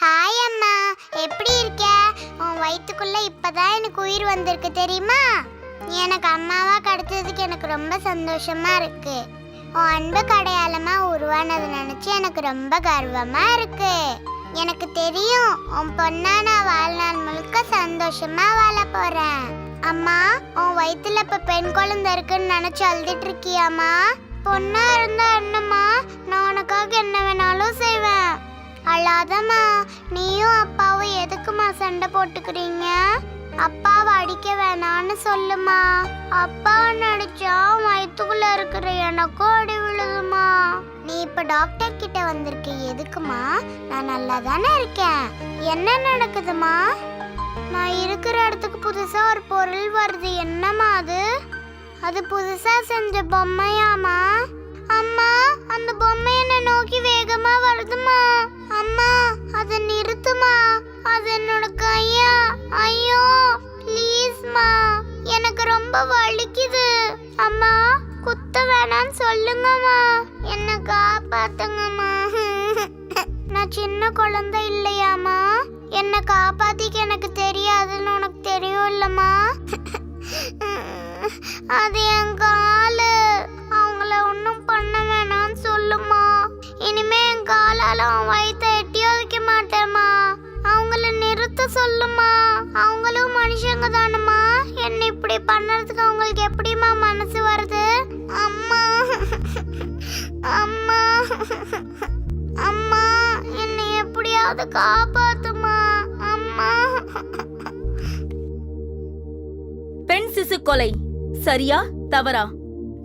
Hi அம்மா, எப்படி இருக்க? உன் வயிற்றுக்குள்ள இப்பதான் எனக்கு உயிர் வந்திருக்கு தெரியுமா? எனக்கு அம்மாவா கிடைச்சதுக்கு எனக்கு ரொம்ப சந்தோஷமா இருக்கு. உன் அன்பு அடையாளமா உருவானது நினைச்சு எனக்கு ரொம்ப கர்வமா இருக்கு. எனக்கு தெரியும் உன் பொண்ணா நான் வாழ்நாள் முழுக்க சந்தோஷமா வாழ போறேன். அம்மா, உன் வயிற்றுல இப்ப பெண் குழந்தை இருக்குன்னு நினைச்சு அழுதுட்டு இருக்கியாம்மா? பொண்ணா இருந்தா என்னம்மா, நான் உனக்காக என்ன வேணாலும் செய்வேன். அழாதம்மா. நீயும் அப்பாவும் எதுக்குமா சண்டை போட்டுக்கிறீங்க? அப்பாவை அடிக்க வேணான்னு சொல்லுமா. அப்பாவை நடிச்சா வயிற்றுக்குள்ள இருக்கிற எனக்கும் அடி விழுதுமா. நீ இப்ப டாக்டர் கிட்ட வந்திருக்க எதுக்குமா? நான் நல்லா தானே இருக்கேன். என்ன நடக்குதுமா? நான் இருக்கிற இடத்துக்கு புதுசா ஒரு பொருள் வருது. என்னம்மா அது? அது புதுசா செஞ்ச பொம்மையாமா? அம்மா, அந்த பொம்மை என்ன நோக்கி வேகமா வருதுமா. அம்மா, அதை நிறுத்துமா. அது என்னோட கையா. ஐயோ ப்ளீஸ்மா, எனக்கு ரொம்ப வலிக்குது. அம்மா, குத்த வேணான்னு சொல்லுங்கம்மா. என்ன காப்பாத்துங்கம்மா. நான் சின்ன குழந்தை இல்லையாம்மா? என்ன காப்பாத்திக்க எனக்கு தெரியாதுன்னு உனக்கு தெரியும் இல்லம்மா? அது என் காலு. அவங்கள ஒன்றும் பண்ண வேணான்னு சொல்லுமா. இனிமே என் காலால அவன் வயிற்ற எட்டியோ வைக்க மாட்டேம்மா. அவங்கள நிறுத்த சொல்லுமா. அவங்களும் மனுஷங்க தானம்மா. என்ன இப்படி பண்ணறதுக்கு அவங்களுக்கு எப்படிமா மனசு வருது? அம்மா, அம்மா, அம்மா, என்னை எப்படியாவது காப்பாத்துமா. அம்மா. பெண் சிசு கொலை சரியா தவறா?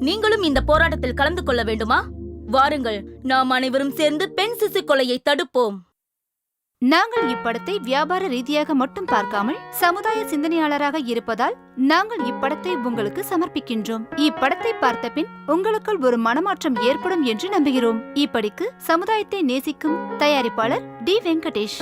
நீங்களும் இந்த போராட்டத்தில் கலந்து கொள்ள வேண்டுமா? வாருங்கள், நாம் அனைவரும் சேர்ந்து பெண் சிசு கொலையை தடுப்போம். நாங்கள் இப்படத்தை வியாபார ரீதியாக மட்டும் பார்க்காமல் சமுதாய சிந்தனையாளராக இருப்பதால் நாங்கள் இப்படத்தை உங்களுக்கு சமர்ப்பிக்கின்றோம். இப்படத்தை பார்த்த பின் உங்களுக்குள் ஒரு மனமாற்றம் ஏற்படும் என்று நம்புகிறோம். இப்படிக்கு சமுதாயத்தை நேசிக்கும் தயாரிப்பாளர் டி. வெங்கடேஷ்.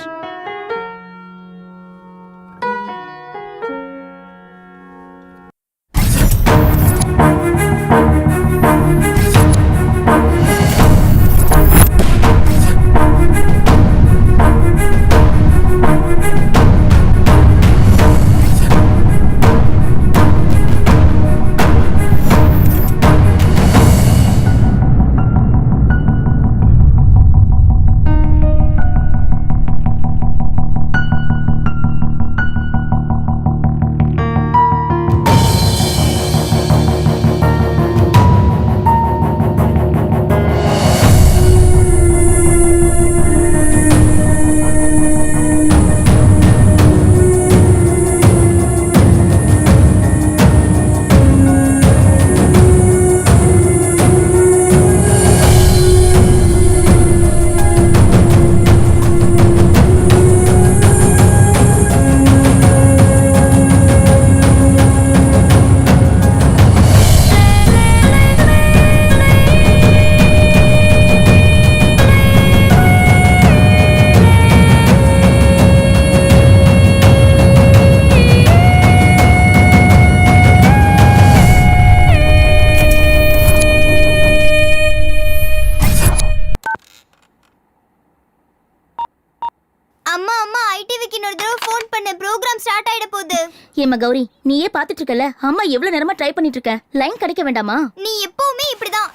ஏமா கௌரி, நீயே பாத்துட்டு இருக்கல, அம்மா எவ்வளவு நேரமா ட்ரை பண்ணிட்டு இருக்க. லைன் கிடைக்க வேண்டாமா? நீ எப்பவுமே இப்படிதான்.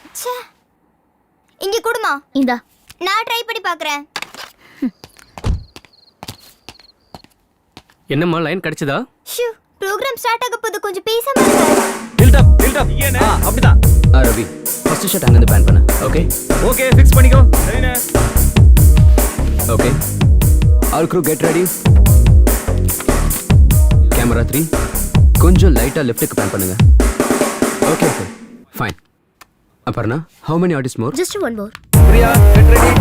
இங்க குடுமா. இந்தா, நான் ட்ரை பண்ணி பாக்குறேன். என்னம்மா லைன் கிடைச்சதா? ஷூ, ப்ரோகிராம் ஸ்டார்ட் ஆக போகுது, கொஞ்சம் பேசாம இருங்க. டில்ட் அப் அப்படிதான். ரவி, ஃபர்ஸ்ட் ஷாட் அங்க இருந்து பேன் பண்ணு. ஓகே ஓகே, ஃபிக்ஸ் பண்ணிக்கோ. சரிண்ணே. Okay, all crew get ready. Camera 3 கொஞ்சம் லைட்டா லெஃப்ட்க்கு பேன் பண்ணுங்க. Okay okay fine. Aparna, how many artists more? just one more. Priya get ready.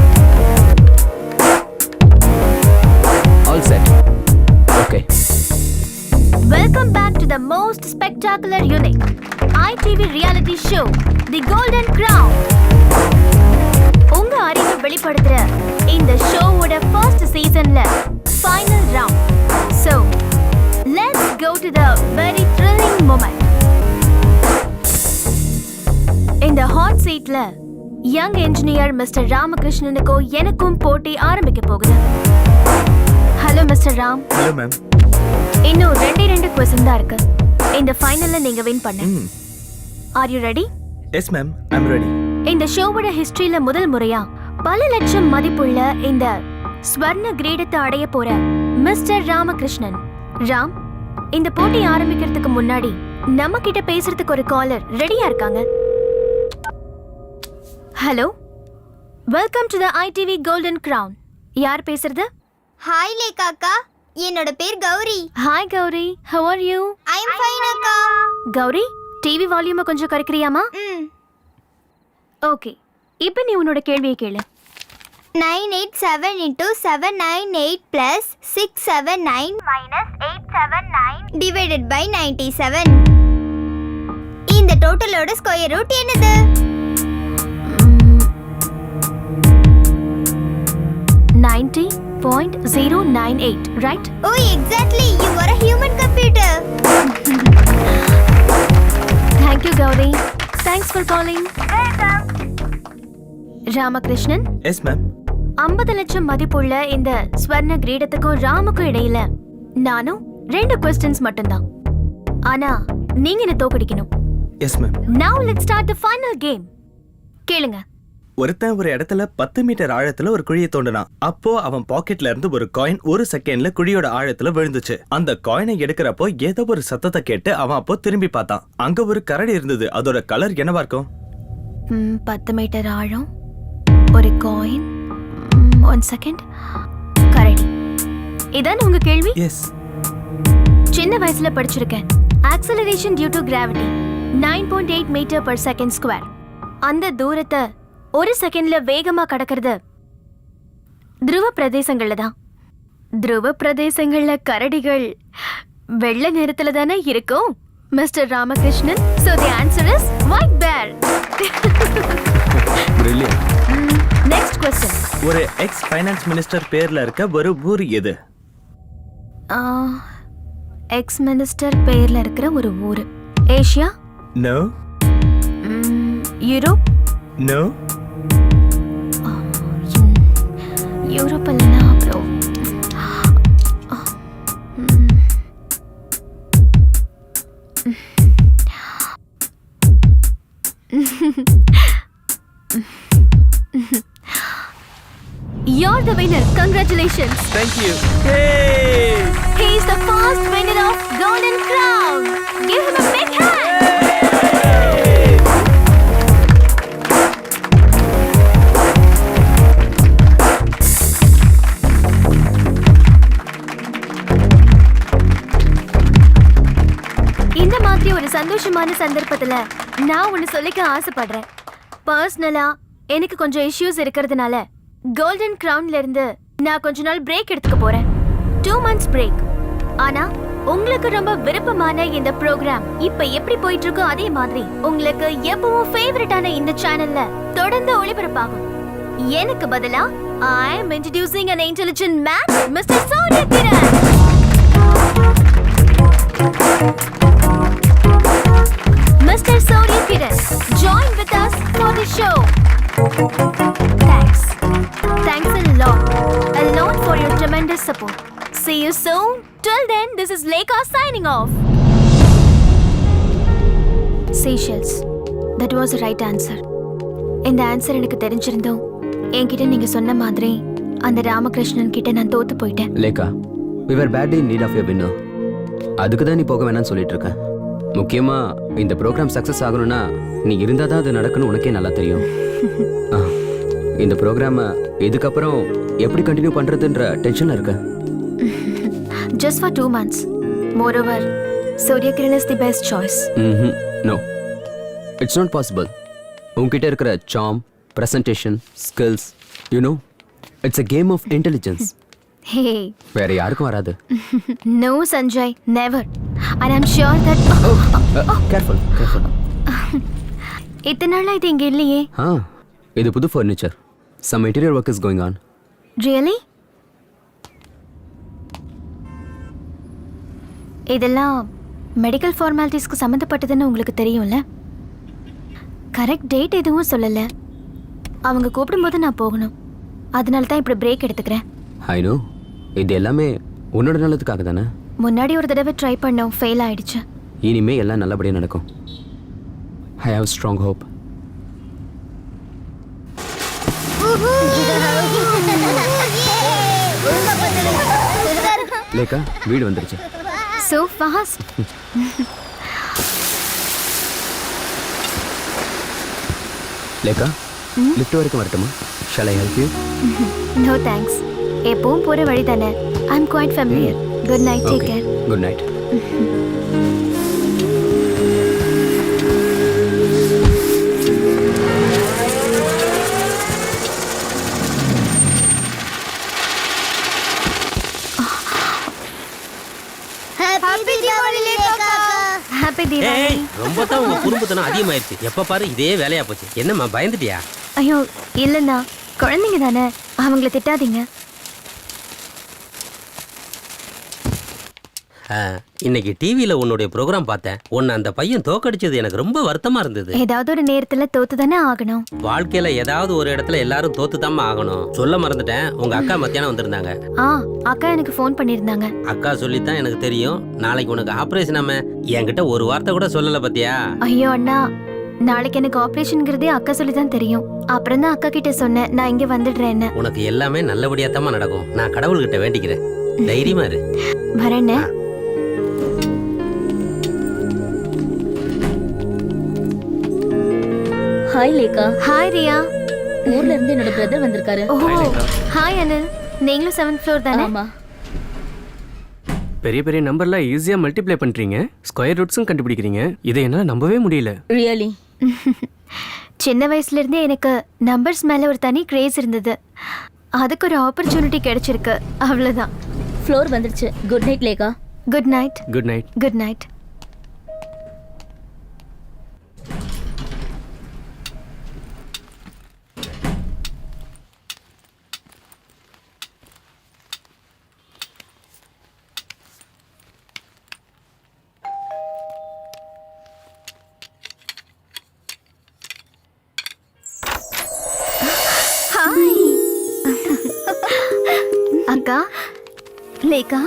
All set. Okay. Welcome back to the most spectacular, unique ITV reality show, The Golden Crown. உங்க அறிவை வெளிப்படுத்துற இந்த ஷோவோட first சீசன்ல final round. So, let's go to the very thrilling moment. இந்த hot சீட்ல young engineer mister ராமகிருஷ்ணனுக்கும் எனக்கும் போட்டி ஆரம்பிக்க போகுது. Hello mister Ram. Hello ma'am. இன்னும் ரெண்டு क्वेश्चन தான் இருக்கு. இந்த ஃபைனல்ல நீங்க வின் பண்ண. Are you ready? Yes ma'am, I am ready. இந்த ஷோவோட ஹிஸ்டரியில முதல் முறையா பல லட்சம் மதிப்புள்ள இந்த ஸ்வர்ண கிரீடத்தை அடைய போற மிஸ்டர் ராமகிருஷ்ணன். ராம், இந்த போட்டி ஆரம்பிக்கிறதுக்கு முன்னாடி நம்ம கிட்ட பேசுறதுக்கு ஒரு காலர் ரெடியா இருக்காங்க. Hello, welcome to the ITV golden crown. யார் பேசுறது? ஹாய் லேகா அக்கா, என்னோட பேர் Gowri. Hi Gowri, how are you? I am fine அக்கா. கௌரி, டிவி வால்யூமை கொஞ்சம் குறைக்கிறியாமா? ஓகே, இப்போ நீ உன்னோட கேள்வியை கேளு. 987 into 798 plus 679 minus 879 divided by 97. இந்த டோட்டலோட ஸ்கொயர் ரூட் என்னது? 90.098, right? Oh, exactly. You are a human computer. Thank you, Gauri. Thanks for calling. Ramakrishnan, yes ma'am. 50 லட்சம் மதிப்புள்ள இந்த ஸ்வர்ண கிரீடத்துக்கும் ராமுக்கும் இடையில நானும் 2 questions மட்டும்தான். ஆனா நீங்க என்ன தோக்கடிக்கணும். Yes ma'am. Now let's start the final game. கேளுங்க. ஒருத்தன் ஒரு இடத்துல 10 மீட்டர் ஆழத்துல ஒரு குழியை தோண்டினான். அப்போ அவன் பாக்கெட்ல இருந்து ஒரு காயின் 1 செகண்ட்ல குழியோட ஆழத்துல விழுந்துச்சு. அந்த காயினை எடுக்கிறப்போ ஏதோ ஒரு சத்தத்தை கேட்டு அவன் அப்போ திரும்பி பார்த்தான். அங்க ஒரு கரடி இருந்தது. அதோட கலர் என்னவா இருக்கும்? 10 மீட்டர் ஆழம், ஒரு காயின், 1 செகண்ட், கரடி. இதான் உங்க கேள்வி? எஸ். சின்ன வயசுல படிச்சிருக்கேன். acceleration due to gravity 9.8 meter per second square. அந்த தூரத்தை 1 செகண்ட்ல வேகமா கடக்கிறது துருவ பிரதேசங்கள்ல தான். துருவ பிரதேசங்கள்ல கரடிகள் வெள்ளை நிறத்துல தானே இருக்கும் mister Ramakrishnan. So the answer is white bear. Brilliant. Next question. ஒரு எக்ஸ் ஃபைனான்ஸ் மினிஸ்டர் பேர்ல இருக்க ஒரு ஊர் எது? எக்ஸ் மினிஸ்டர் பேர்ல இருக்கிற ஒரு ஊரு. Asia? No. Europe? No. Europe இல்லைனா அப்புறம் You're the winner. Congratulations. Thank you. Hey! He is the first winner of Golden Crown. Give him a big hand. இந்த மாதிரி ஒரு சந்தோஷமான சந்தர்ப்பத்துல நான் ஒன்னு சொல்லிக்க ஆசைப்படுறேன். பர்சனலா எனக்கு கொஞ்சம் இஷ்யூஸ் இருக்கிறதுனால கோல்டன் கிரவுன்ல இருந்து நான் கொஞ்ச நாள் பிரேக் எடுத்துக்க போறேன். 2 months பிரேக். ஆனா உங்களுக்கு ரொம்ப விருப்பமான இந்த ப்ரோக்ராம் இப்ப எப்படி போயிட்டு இருக்கோ அதே மாதிரி உங்களுக்கு எப்பவும் ஃபேவரட்டான இந்த சேனல்ல தொடர்ந்து ஒளிபரப்பாகும். எனக்கு பதிலா I am introducing an intelligent man, Mr. Surya Kiran. Mr. Surya Kiran, join with us for the show. Thanks. Thanks a lot for your tremendous support. See you soon. Till then, this is Lekha signing off. Seychelles. That was the right answer. இந்த answer எனக்கு தெரிஞ்சிருந்தோம் என்கிட்ட நீங்க சொன்ன மாதிரி அந்த ராமகிருஷ்ணன் கிட்ட நான் தோத்து போயிட்டேன். Lekha, we were badly in need of a winner. அதுக்கு தான் நீ போக வேணாம்னு சொல்லிட்டு இருக்க. முக்கியமா இந்த ப்ரோக்ராம் சக்சஸ் ஆகணும்னா நீ இருந்தா தான் அது நடக்கணும். உனக்கே நல்லா தெரியும். இந்த ப்ரோக்ராமை இதுக்கப்புறம் எப்படி கண்டினியூ பண்றதுன்ற டென்ஷன்ல இருக்க. Just for 2 months. Moreover, Surya Kiran is the best choice. No, it's not possible. உன்கிட்ட இருக்கிற சாம், presentation, skills, you know, it's a game of intelligence. ஹே வேற யாருக்கும் வராது. No Sanjay never and I'm sure that Careful, careful. இத்தனை நாளா இது இங்க இல்லையே. இது புது furniture. Some interior work is going on. Really? இதெல்லாம் மெடிக்கல் ஃபார்மாலிட்டிஸ்க்கு சம்மந்தப்பட்டதுன்னு உங்களுக்கு தெரியும்ல? கரெக்ட் டேட் எதுவும் சொல்லலை. அவங்க கூப்பிடும்போது நான் போகணும். அதனால தான் இப்படி பிரேக் எடுத்துக்கிறேன். I know. இது எல்லாமே உன்னோட நல்லதுக்காக தானே. முன்னாடி ஒரு தடவை ட்ரை பண்ணோம், ஃபெயில் ஆயிடுச்சு. இனிமே எல்லாம் நல்லபடியா நடக்கும். I have strong hope. லேக்கா வீடு வந்துருச்சு. So fast. லேக்கா லிஃப்ட் வரைக்கும் வரட்டுமா? Shall I help you? No thanks. எப்பவும் போற வழி தானே. I'm quite familiar. Good night, take care. Good night. Happy Diwali. ரொம்ப தான் உங்க குறும்புத்தனம் அதிகமாயிருச்சு. எப்ப பாரு இதே வேலையா போச்சு. என்னம்மா பயந்துட்டியா? ஐயோ இல்லைண்ணா, குழந்தைங்க தானே, அவங்கள திட்டாதீங்க. இன்னைக்கு டிவியில உன்னுடைய ப்ரோக்ராம் பார்த்தேன். உன்னை அந்த பையன் தோக்கடிச்சது எனக்கு ரொம்ப வருத்தமா இருந்தது. ஏதாவது ஒரு நேரத்துல தோத்து தானே ஆகணும். வாழ்க்கையில ஏதாவது ஒரு இடத்துல எல்லாரும் தோத்துதாம்மா ஆகணும். சொல்ல மறந்துட்டேன், உங்க அக்கா மத்தியானம் வந்திருந்தாங்க. அக்கா எனக்கு ஃபோன் பண்ணியிருந்தாங்க. அக்கா சொல்லித்தான் எனக்கு தெரியும். நாளைக்கு உனக்கு ஆபரேஷன். என்கிட்ட ஒரு வார்த்தை கூட சொல்லல பத்தியா? ஐயோ அண்ணா, நாளைக்கு எனக்கு ஆபரேஷன்ங்கிறதே அக்கா சொல்லி தான் தெரியும். அப்புறம் தான் அக்கா கிட்ட சொன்னேன் நான் இங்க வந்துடுறேன்னு. உனக்கு எல்லாமே நல்லபடியா தான் நடக்கும். நான் கடவுள்கிட்ட வேண்டிக்கிறேன். தைரியமா இரு. வரேன்னு. ஹாய் லேக்கா. ஹாய் ரியா. ஊர்ல இருந்து என்னோட பிரதர் வந்திருக்காரு. ஓஹோ ஹாய் அனில். நீங்களும் 7th floor தானே? ஆமா. பெரிய பெரிய நம்பர்லாம் ஈஸியா மல்டிப்ளை பண்றீங்க. ஸ்கொயர் ரூட்ஸும் கண்டுபிடிக்கிறீங்க. இதை என்னால நம்பவே முடியல. ரியலி? சின்ன வயசுல இருந்தே எனக்கு நம்பர்ஸ் மேல ஒரு தனி கிரேஸ் இருந்தது. அதுக்கு ஒரு ஆப்பர்ச்சுனிட்டி கிடைச்சிருக்கு, அவ்வளவுதான். ஃப்ளோர் வந்துருச்சு. Good night Lekha. Good night. Good night. Good night. அக்கா. லேக்கா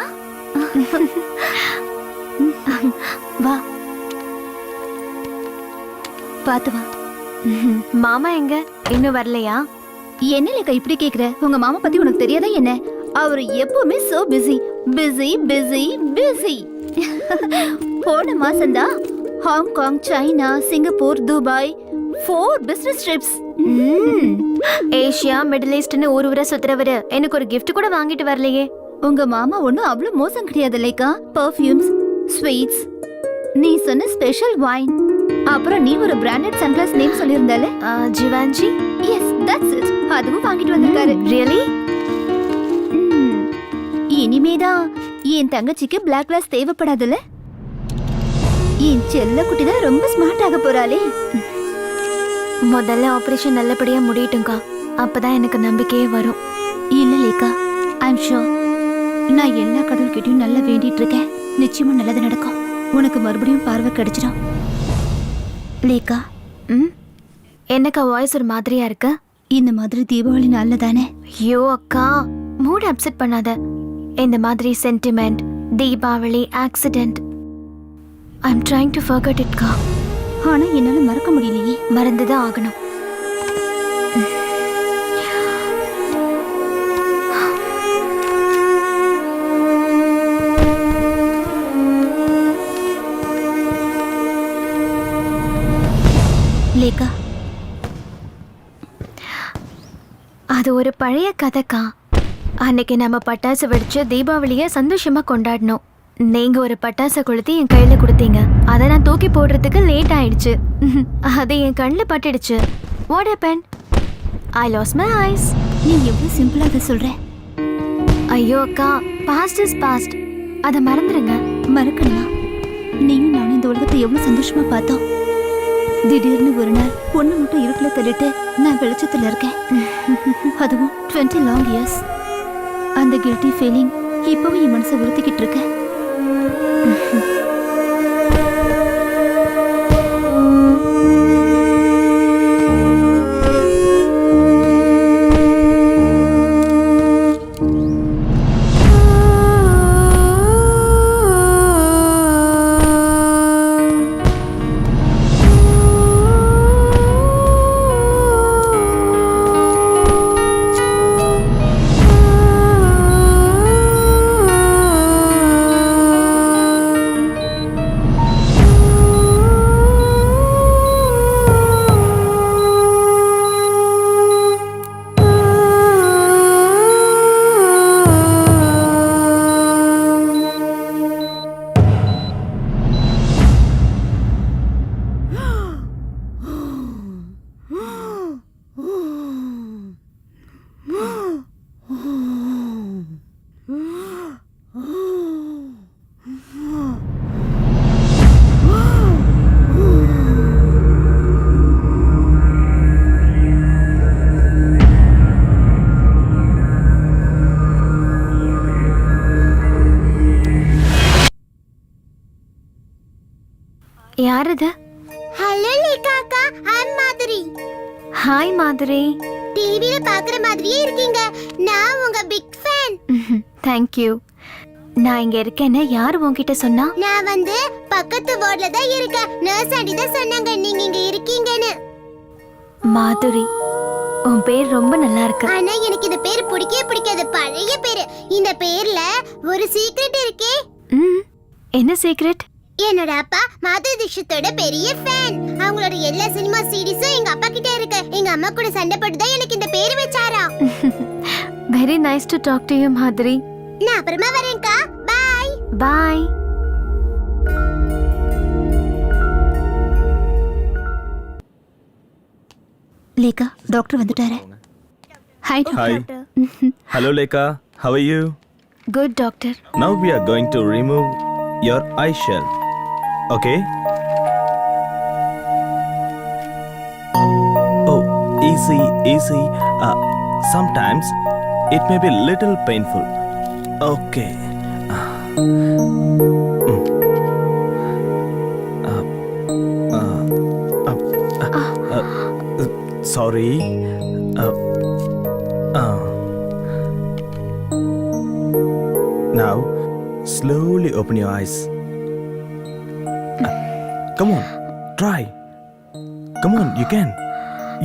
வா. பாத்து வா. மாமா எங்க? இன்னும் வரலையா? என்ன லேக்கா இப்படி கேக்குற? உங்க மாமா பத்தி உனக்கு தெரியாதா என்ன? அவரு எப்பவுமே so busy busy busy busy. போன மாசம்தான் Hong Kong, China, Singapore, Dubai 4 business trips. Asia, middle ஈஸ்ட்னு ஒரு ஊரை சுத்துறவரு எனக்கு ஒரு gift கூட வாங்கிட்டு வரலையே. உங்க மாமா ஒண்ணும் அவ்வளவு மோசம் கிடையாது லேக்கா. பர்ஃபியூம்ஸ், ஸ்வீட்ஸ், நீ சொன்ன ஸ்பெஷல் வைன், அப்புறம் நீ ஒரு பிராண்டட் சன்கிளாஸ் நேம் சொல்லியிருந்தால, ஜிவான்ஜி. Yes that's it. அதுவும் வாங்கிட்டு வந்திருக்காரு. ரியலி? இனிமேதான் என் தங்கச்சிக்கு பிளாக் கிளாஸ் தேவைப்படாதுல்ல. என் செல்ல குட்டி தான் ரொம்ப ஸ்மார்ட் ஆக போறாளே. முதல்ல ஆபரேஷன் நல்லபடியா முடியட்டும்க்கா, அப்பதான் எனக்கு நம்பிக்கையே வரும். இல்ல லேக்கா, ஐ அம் ஷூர். நான் எல்லா கடவுள்கிட்டயும் நல்லா வேண்டிட்டு இருக்கேன். நிச்சயமா நல்லது நடக்கும். உனக்கு மறுபடியும் பார்வை கிடைச்சிடும் லேக்கா. என்னக்கா வாய்ஸ் ஒரு மாதிரியா இருக்கு? இந்த மாதிரி தீபாவளி நாள்ல தானே. ஐயோ அக்கா, மூட் அப்செட் பண்ணாத. இந்த மாதிரி sentiment, Deepavali, accident, I am trying to forget it கா. ஆனா என்னால மறக்க முடியலையே. மறந்துதான் ஆகணும். லேக்கா, அது ஒரு பழைய கதைக்கா. அன்னைக்கு நம்ம பட்டாசு வெடிச்சு தீபாவளியை சந்தோஷமா கொண்டாடணும். நீங்க ஒரு பட்டாசை கொளுத்தி என் கையில கொடுத்தீங்க. அதை நான் தூக்கி போடுறதுக்கு லேட் ஆயிடுச்சு. அது என் கண்ணில் பட்டுடுச்சு. What happen? I lost my eyes. நீ எவ்வளவு சிம்பிளா அதை சொல்ற. ஐயோ அக்கா, பாஸ்ட் இஸ் பாஸ்ட். அதை மறந்துடுங்க. மறக்கணுமா? நீயும் நானும் இந்த உலகத்தை எவ்வளவு சந்தோஷமா பார்த்தோம். திடீர்னு ஒரு நாள் பொண்ணு மட்டும் இருட்டுல தள்ளிட்டு நான் வெளிச்சத்துல இருக்கேன். அதுவும் 20 long years. அந்த கில்ட்டி ஃபீலிங் இப்பவும் என் மனசை உறுத்திக்கிட்டு இருக்கு. யார் இது? ஹலோ லேகா அக்கா, ஐம் மாதுரி. ஹாய் மாதுரி. டிவில பாக்குற மாதிரியே இருக்கீங்க. நான் உங்க பிக் ஃபேன். தேங்க்யூ. நான் இங்க இருக்கேன்னு யார் உன்கிட்ட சொன்னா? நான் வந்து பக்கத்து வார்டுல தான் இருக்கேன். நர்ஸ் ஆண்டி தான் சொன்னாங்க நீங்க இங்க இருக்கீங்கன்னு. மாதுரி, உன் பேர் ரொம்ப நல்லா இருக்கு. ஆனா எனக்கு இந்த பேர் பிடிக்கவே பிடிக்காது. பழைய பேரு. இந்த பேர்ல ஒரு சீக்ரெட் இருக்கே. என்ன சீக்ரெட்? என்னோட அப்பா மாதுரி தீக்ஷித்தோட பெரிய ஃபேன். அவங்களோட எல்லா சினிமா சீரிஸும் எங்க அப்பா கிட்ட இருக்கு. எங்க அம்மா கூட சண்டை போட்டு தான் எனக்கு இந்த பேர் வச்சாரா. Very nice to talk to you Madhuri. நான் அப்புறமா வரேன்க்கா. Bye bye. லேகா, டாக்டர் வந்துட்டாரு. Hi doctor. Hello Lekha, how are you? Good doctor. Now we are going to remove your eye shell. Okay? Oh, easy, easy. Sometimes it may be little painful. Okay. Sorry. Now, slowly open your eyes. Come on, try. Come on, you can.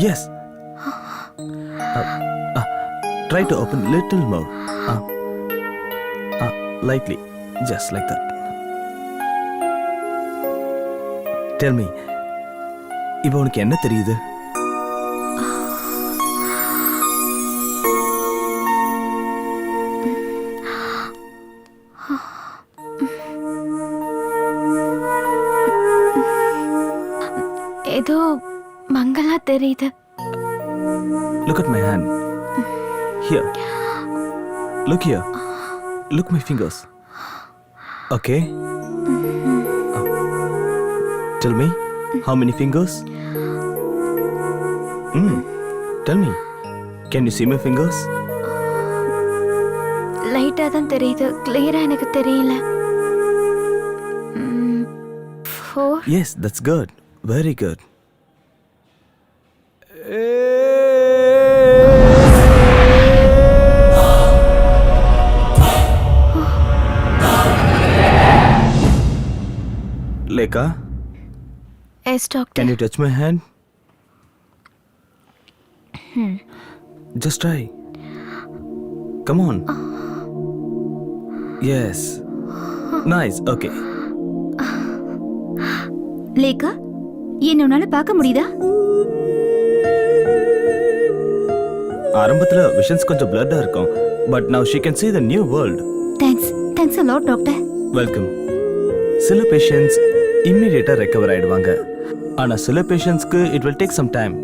Yes. Try to open little more. Lightly, just like that. Tell me, இப்போ உனக்கு என்ன தெரியுது? ஏதோ மங்களா தெரியுது. Look at my hand. Here. Look here. Look my fingers. Okay? Tell me, how many fingers? Tell me. Can you see my fingers? லைட்டா தான் தெரியுது. கிளியரா எனக்கு தெரியல. 4. Yes, that's good. Very good. Lekha, yes doctor. can you touch my hand? Just try. Come on. Yes. Nice. Okay. Lekha, என்ன உன்னால பார்க்க முடியுதா? ஆரம்பத்துல விஷன்ஸ் கொஞ்சம் பிளட்டா இருக்கும். But now she can see the new world. Thanks a lot doctor. Welcome. சில patients இம்மிடியேட்டா recover ஆயிடுவாங்க. ஆனா சில பேஷண்ட்ஸ்க்கு it will take some time.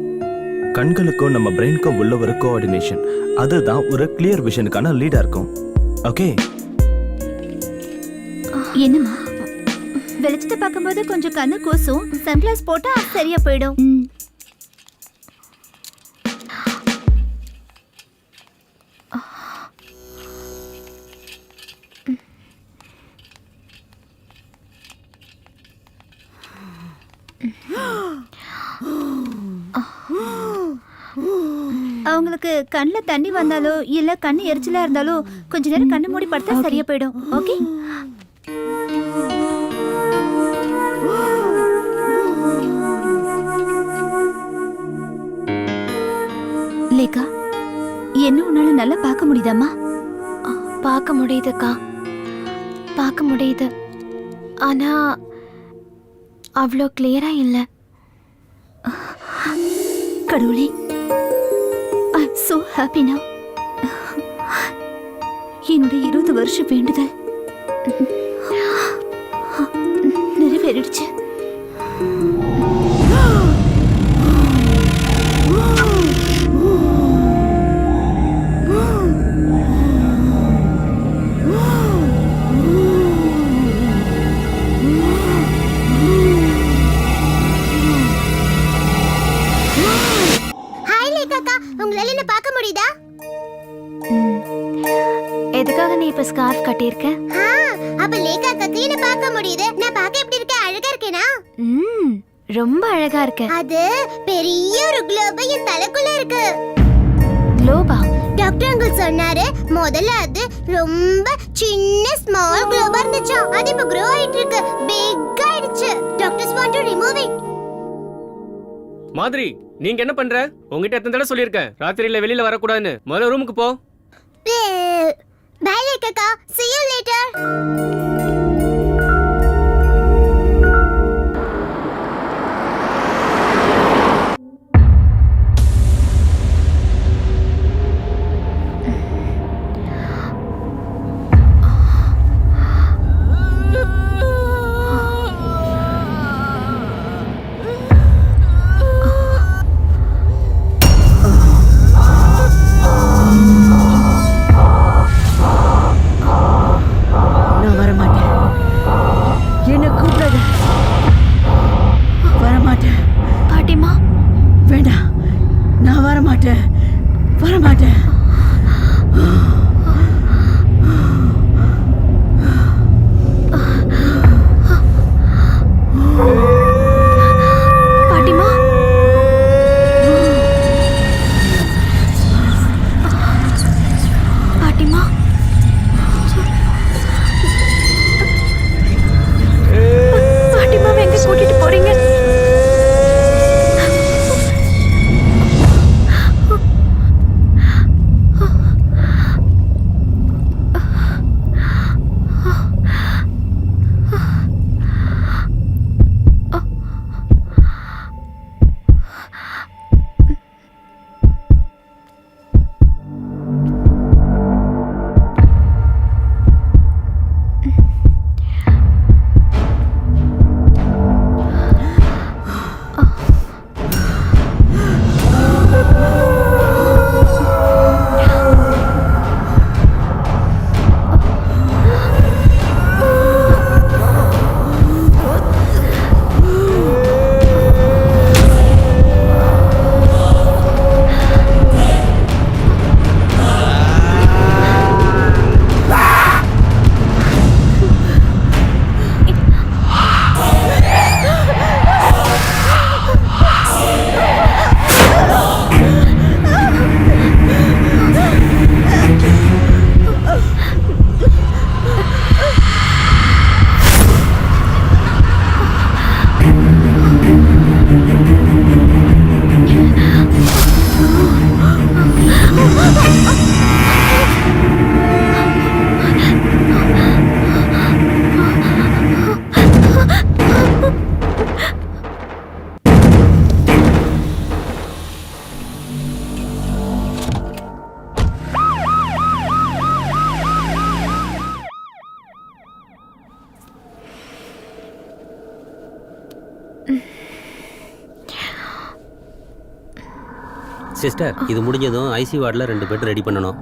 கண்களுக்கும் நம்ம பிரெயினுக்கும் உள்ள ஒரு கோஆர்டினேஷன், அதுதான் ஒரு கிளியர் விஷனுக்கான லீடா இருக்கும். ஓகே, என்னம்மா வெளிச்சத்தை பார்க்கும்போது கொஞ்சம் கண்ணு கூசும், சன்கிளாஸ் போட்டா சரியா போயிடும். அவங்களுக்கு கண்ணில் தண்ணி வந்தாலோ இல்ல கண்ணு எரிச்சலா இருந்தாலோ கொஞ்ச நேரம் கண்ணு மூடி படுத்தா சரியா போயிடும். ஓகே. லேகா, என்ன உன்னால நல்லா பார்க்க முடியுதாம்மா? பார்க்க முடியுதுக்கா, பார்க்க முடியுது. ஆனா அவ்வளோ கிளியரா இல்லை. கடவுளே, I am so happy now. என்னுடைய 20 வருஷ வேண்டுதல் நிறைவேறிடுச்சு. ஹாய் லேகாக்கா, உங்களால என்ன பார்க்க முடியுதா? எதுக்காக நீ இப்ப ஸ்கார்ஃப் கட்டியிருக்க? அப்ப லேகாக்காக்கு என்ன பார்க்க முடியுது. நான் பார்க்க எப்படி இருக்கேன்? அழகா இருக்கேனா? ரொம்ப அழகா இருக்க. அது பெரிய ஒரு குளோப் என் தலைக்குள்ள இருக்கு. குளோபா? டாக்டர் அங்கிள் சொன்னாரு, முதல்ல அது ரொம்ப சின்ன ஸ்மால் குளோபா இருந்துச்சு, அது இப்ப grow ஆயிட்டு இருக்கு, பிக் ஆயிடுச்சு. Doctors want to remove it. மாதிரி நீங்க என்ன பண்ற? உங்ககிட்ட எத்தனை தடவை சொல்லியிருக்கேன் ராத்திரியில வெளியில வரக்கூடாதுன்னு. முதல்ல ரூமுக்கு போ. பை லேகாக்கா, see you later. சிஸ்டர் இது முடிஞ்சதும் ஐசி வார்டில் 2 பெட் ரெடி பண்ணணும்.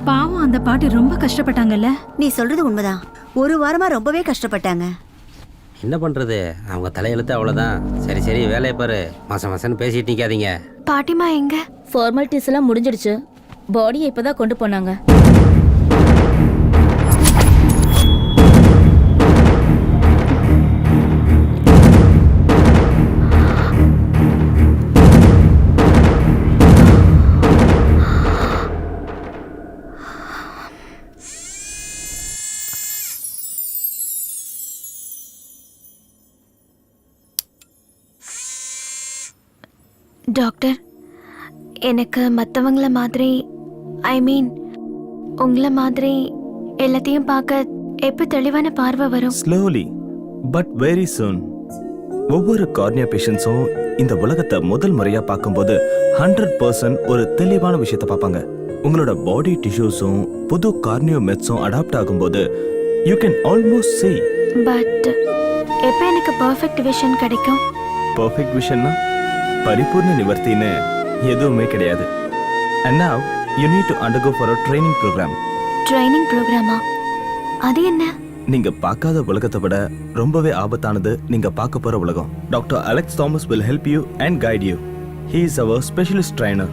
பாவம் அந்த பாட்டி ரொம்ப கஷ்டப்பட்டாங்கல்ல. நீ சொல்றது உண்மைதான். ஒரு வாரமா ரொம்பவே கஷ்டப்பட்டாங்க. என்ன பண்ணுறது, அவங்க தலையெழுத்து அவ்வளோதான். சரி சரி வேலையை பாரு, மாசம் மாசம்னு பேசிட்டு நிற்காதீங்க. பாட்டிமா எங்க? ஃபார்மாலிட்டிஸ் எல்லாம் முடிஞ்சிடுச்சு. பாடியை இப்பதான் கொண்டு போனாங்க. டாக்டர், எனக்கு மற்றவங்கள மாதிரி ஐ மீன் உங்களை மாதிரி எல்லாத்தையும் பார்க்க எப்போ தெளிவான பார்வை வரும்? Slowly but very soon. ஒவ்வொரு கார்னியா பேஷண்ட்ஸும் இந்த உலகத்தை முதல் முறையா பார்க்கும்போது 100% ஒரு தெளிவான விஷயத்தை பார்ப்பாங்க. உங்களோட பாடி டிஷ்யூஸும் புது கார்னியோ மெட்ஸும் அடாப்ட் ஆகும்போது you can almost see. But எப்போ எனக்கு பர்ஃபெக்ட் விஷன் கிடைக்கும்? பர்ஃபெக்ட் விஷன்னா பரிபூர்ண நிவர்த்தின்னு எதுவுமே கிடையாது. And now you need to undergo for a training program. Training ப்ரோக்ராமா? அது என்ன? நீங்க பார்க்காத உலகத்தை விட ரொம்பவே ஆபத்தானது நீங்க பார்க்க போற உலகம். Doctor Alex Thomas will help you and guide you. He is our specialist trainer.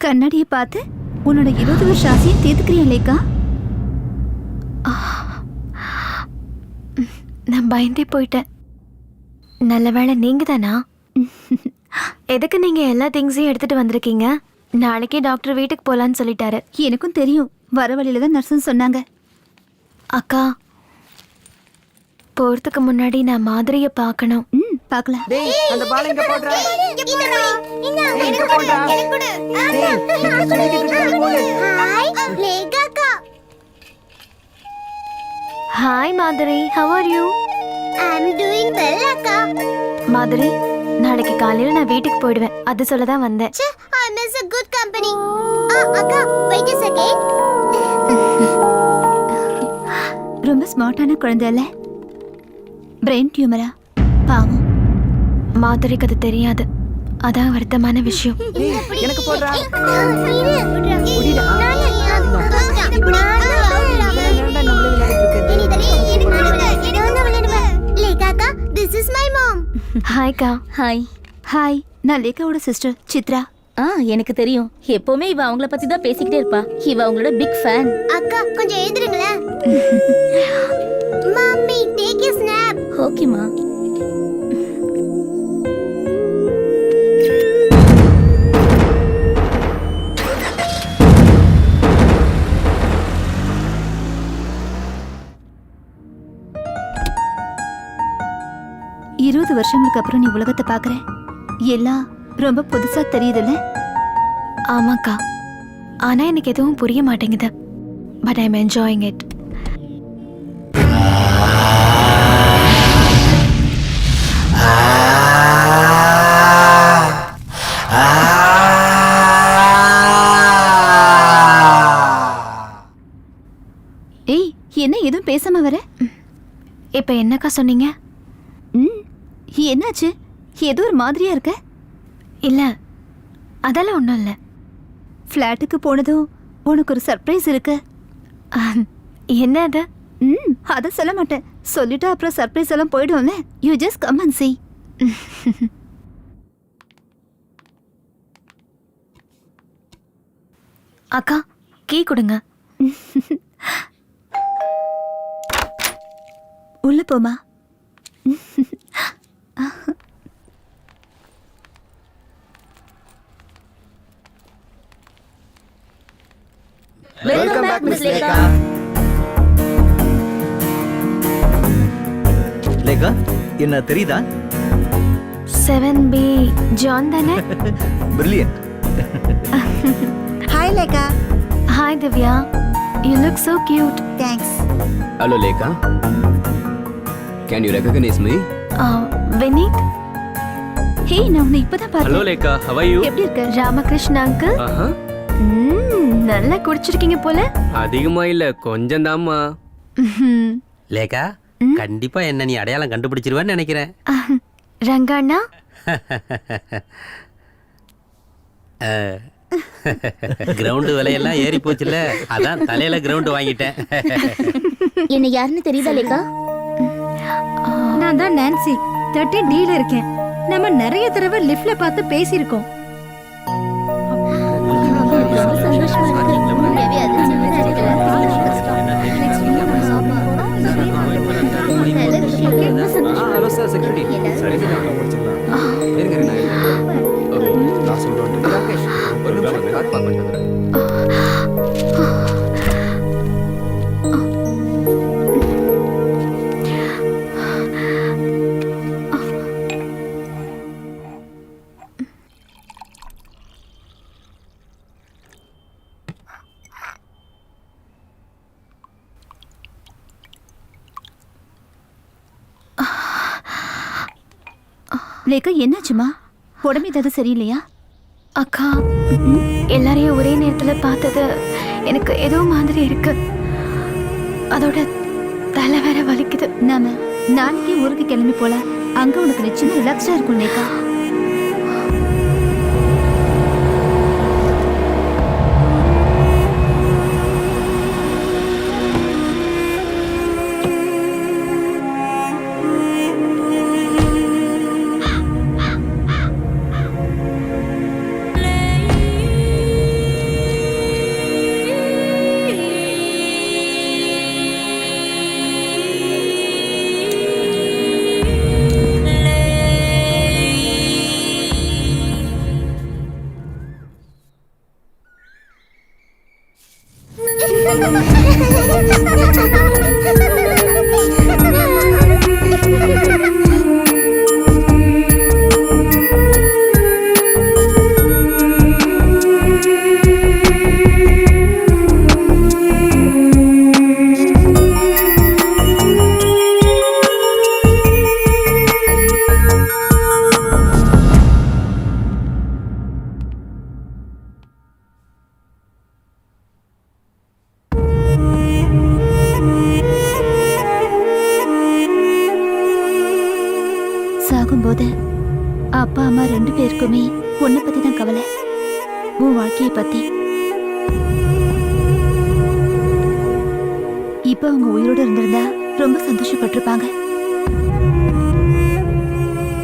கண்ணாடியை பார்த்து உன்னோட 20 வருஷ ஆசையை தீர்த்துக்கிறியா லேக்கா? நான் பயந்தே போயிட்டேன். நல்ல வேளை நீங்க தானா? எதுக்கு நீங்க எல்லா திங்ஸையும் எடுத்துட்டு வந்திருக்கீங்க? நாளைக்கே டாக்டர் வீட்டுக்கு போலான்னு சொல்லிட்டாரு. எனக்கும் தெரியும், வர வழியில தான் நர்ஸ்ன்னு சொன்னாங்க. அக்கா, போறதுக்கு முன்னாடி நான் மாதிரியை பார்க்கணும். பார்க்கலாம். அந்த பால் எங்க போடுற? Hi Madhuri, how are you? I'm doing well, அக்கா. மாதுரி, நாளைக்கு காலையில நான் வீட்டுக்கு போயிடுவேன். அது சொல்ல தான் வந்தேன். I miss a good company. அக்கா, wait a second. ரொம்ப ஸ்மார்ட்டான குழந்தை இல்ல? பிரெயின் டியூமரா? பாவம். மாதுரிக்கு அது தெரியாது. அதான் வருத்தமான விஷயம். எனக்கு போடுறா? This is my mom. ஹாய்க்கா. ஹாய். ஹாய், நான் லேக்காவோட சிஸ்டர் சித்ரா. எனக்கு தெரியும். எப்பவுமே இவ அவங்கள பத்தி தான் பேசிக்கிட்டே இருப்பா. இவ அவங்களோட பிக் ஃபேன். அக்கா, கொஞ்சம் எழுதுறீங்களா? Mummy, take a snap. ஓகேமா. வருஷங்களுக்கு அப்புறம் நீ உலகத்தை பாக்குற. எல்லாம் ரொம்ப புதுசா தெரியுதுல்ல? ஆமாக்கா, ஆனா எனக்கு எதுவும் புரிய மாட்டேங்குது. But I am enjoying it. ஏய், என்ன எதுவும் பேசாம வர? இப்ப என்னக்கா சொன்னீங்க? என்னாச்சு? ஏதோ ஒரு மாதிரியா இருக்க. இல்ல, அதெல்லாம் ஒன்றும் இல்லை. ஃப்ளாட்டுக்கு போனதும் உனக்கு ஒரு சர்ப்ரைஸ் இருக்கு. என்ன அது? அதை சொல்ல மாட்டேன். சொல்லிட்டு அப்புறம் சர்ப்ரைஸ் எல்லாம் போயிடும்ல. You just come and see. அக்கா, கீ கொடுங்க. உள்ள போமா. Welcome back miss Lekha. Lekha, என்ன தெரியுதா? 7B ஜான் தானே? Brilliant. Hi hi Lekha. Hi Divya, you look so cute. Thanks. Hello Lekha, can you recognise me? Vineeth, hey, நான் உன்னை இப்பதான் ஹலோ பார்த்தேன். Lekha, how are you? எப்படி இருக்க? ராமகிருஷ்ண அங்கிள். ஆஹா, நல்லா குடிச்சிருக்கீங்க போல. அதிகமா இல்ல, கொஞ்சம் தாம்மா. லேக்கா, கண்டிப்பா என்ன நீ அடையாளம் கண்டுபிடிச்சிருவேன்னு நினைக்கிறேன். ரங்கண்ணா, கிரவுண்டு விலையெல்லாம் ஏறி போச்சுல, அதான் தலையில கிரவுண்டு வாங்கிட்டேன். என்ன யாருன்னு தெரியுதா லேக்கா? நான் தான் நான்சி 30Dல இருக்கேன். நம்ம நிறைய தடவை லிஃப்ட்ல பார்த்து பேசியிருக்கோம். Hello sir, security. நான் சொல்றேன். ராகேஷ், ஒரு நிமிஷம் கார் பார்க் பண்ணிட்டு வந்துடுறேன். லேக்கா, என்னாச்சுமா? உடம்பு ஏதாவது சரியில்லையா? அக்கா, எல்லாரையும் ஒரே நேரத்துல பார்த்தது எனக்கு ஏதோ மாதிரி இருக்கு. அதோட தலை வேற வலிக்குது. நாம நாளைக்கே ஊருக்கு கிளம்பி போலாம். அங்க உனக்கு நிச்சயமா ரிலாக்ஸா இருக்கும் லேக்கா. சாகும்போது அப்பா அம்மா 2 பேருக்குமே உன்னை பத்தி தான் கவலை, உன் வாழ்க்கையை பத்தி. இப்ப அவங்க உயிரோட இருந்திருந்தா ரொம்ப சந்தோஷப்பட்டிருப்பாங்க.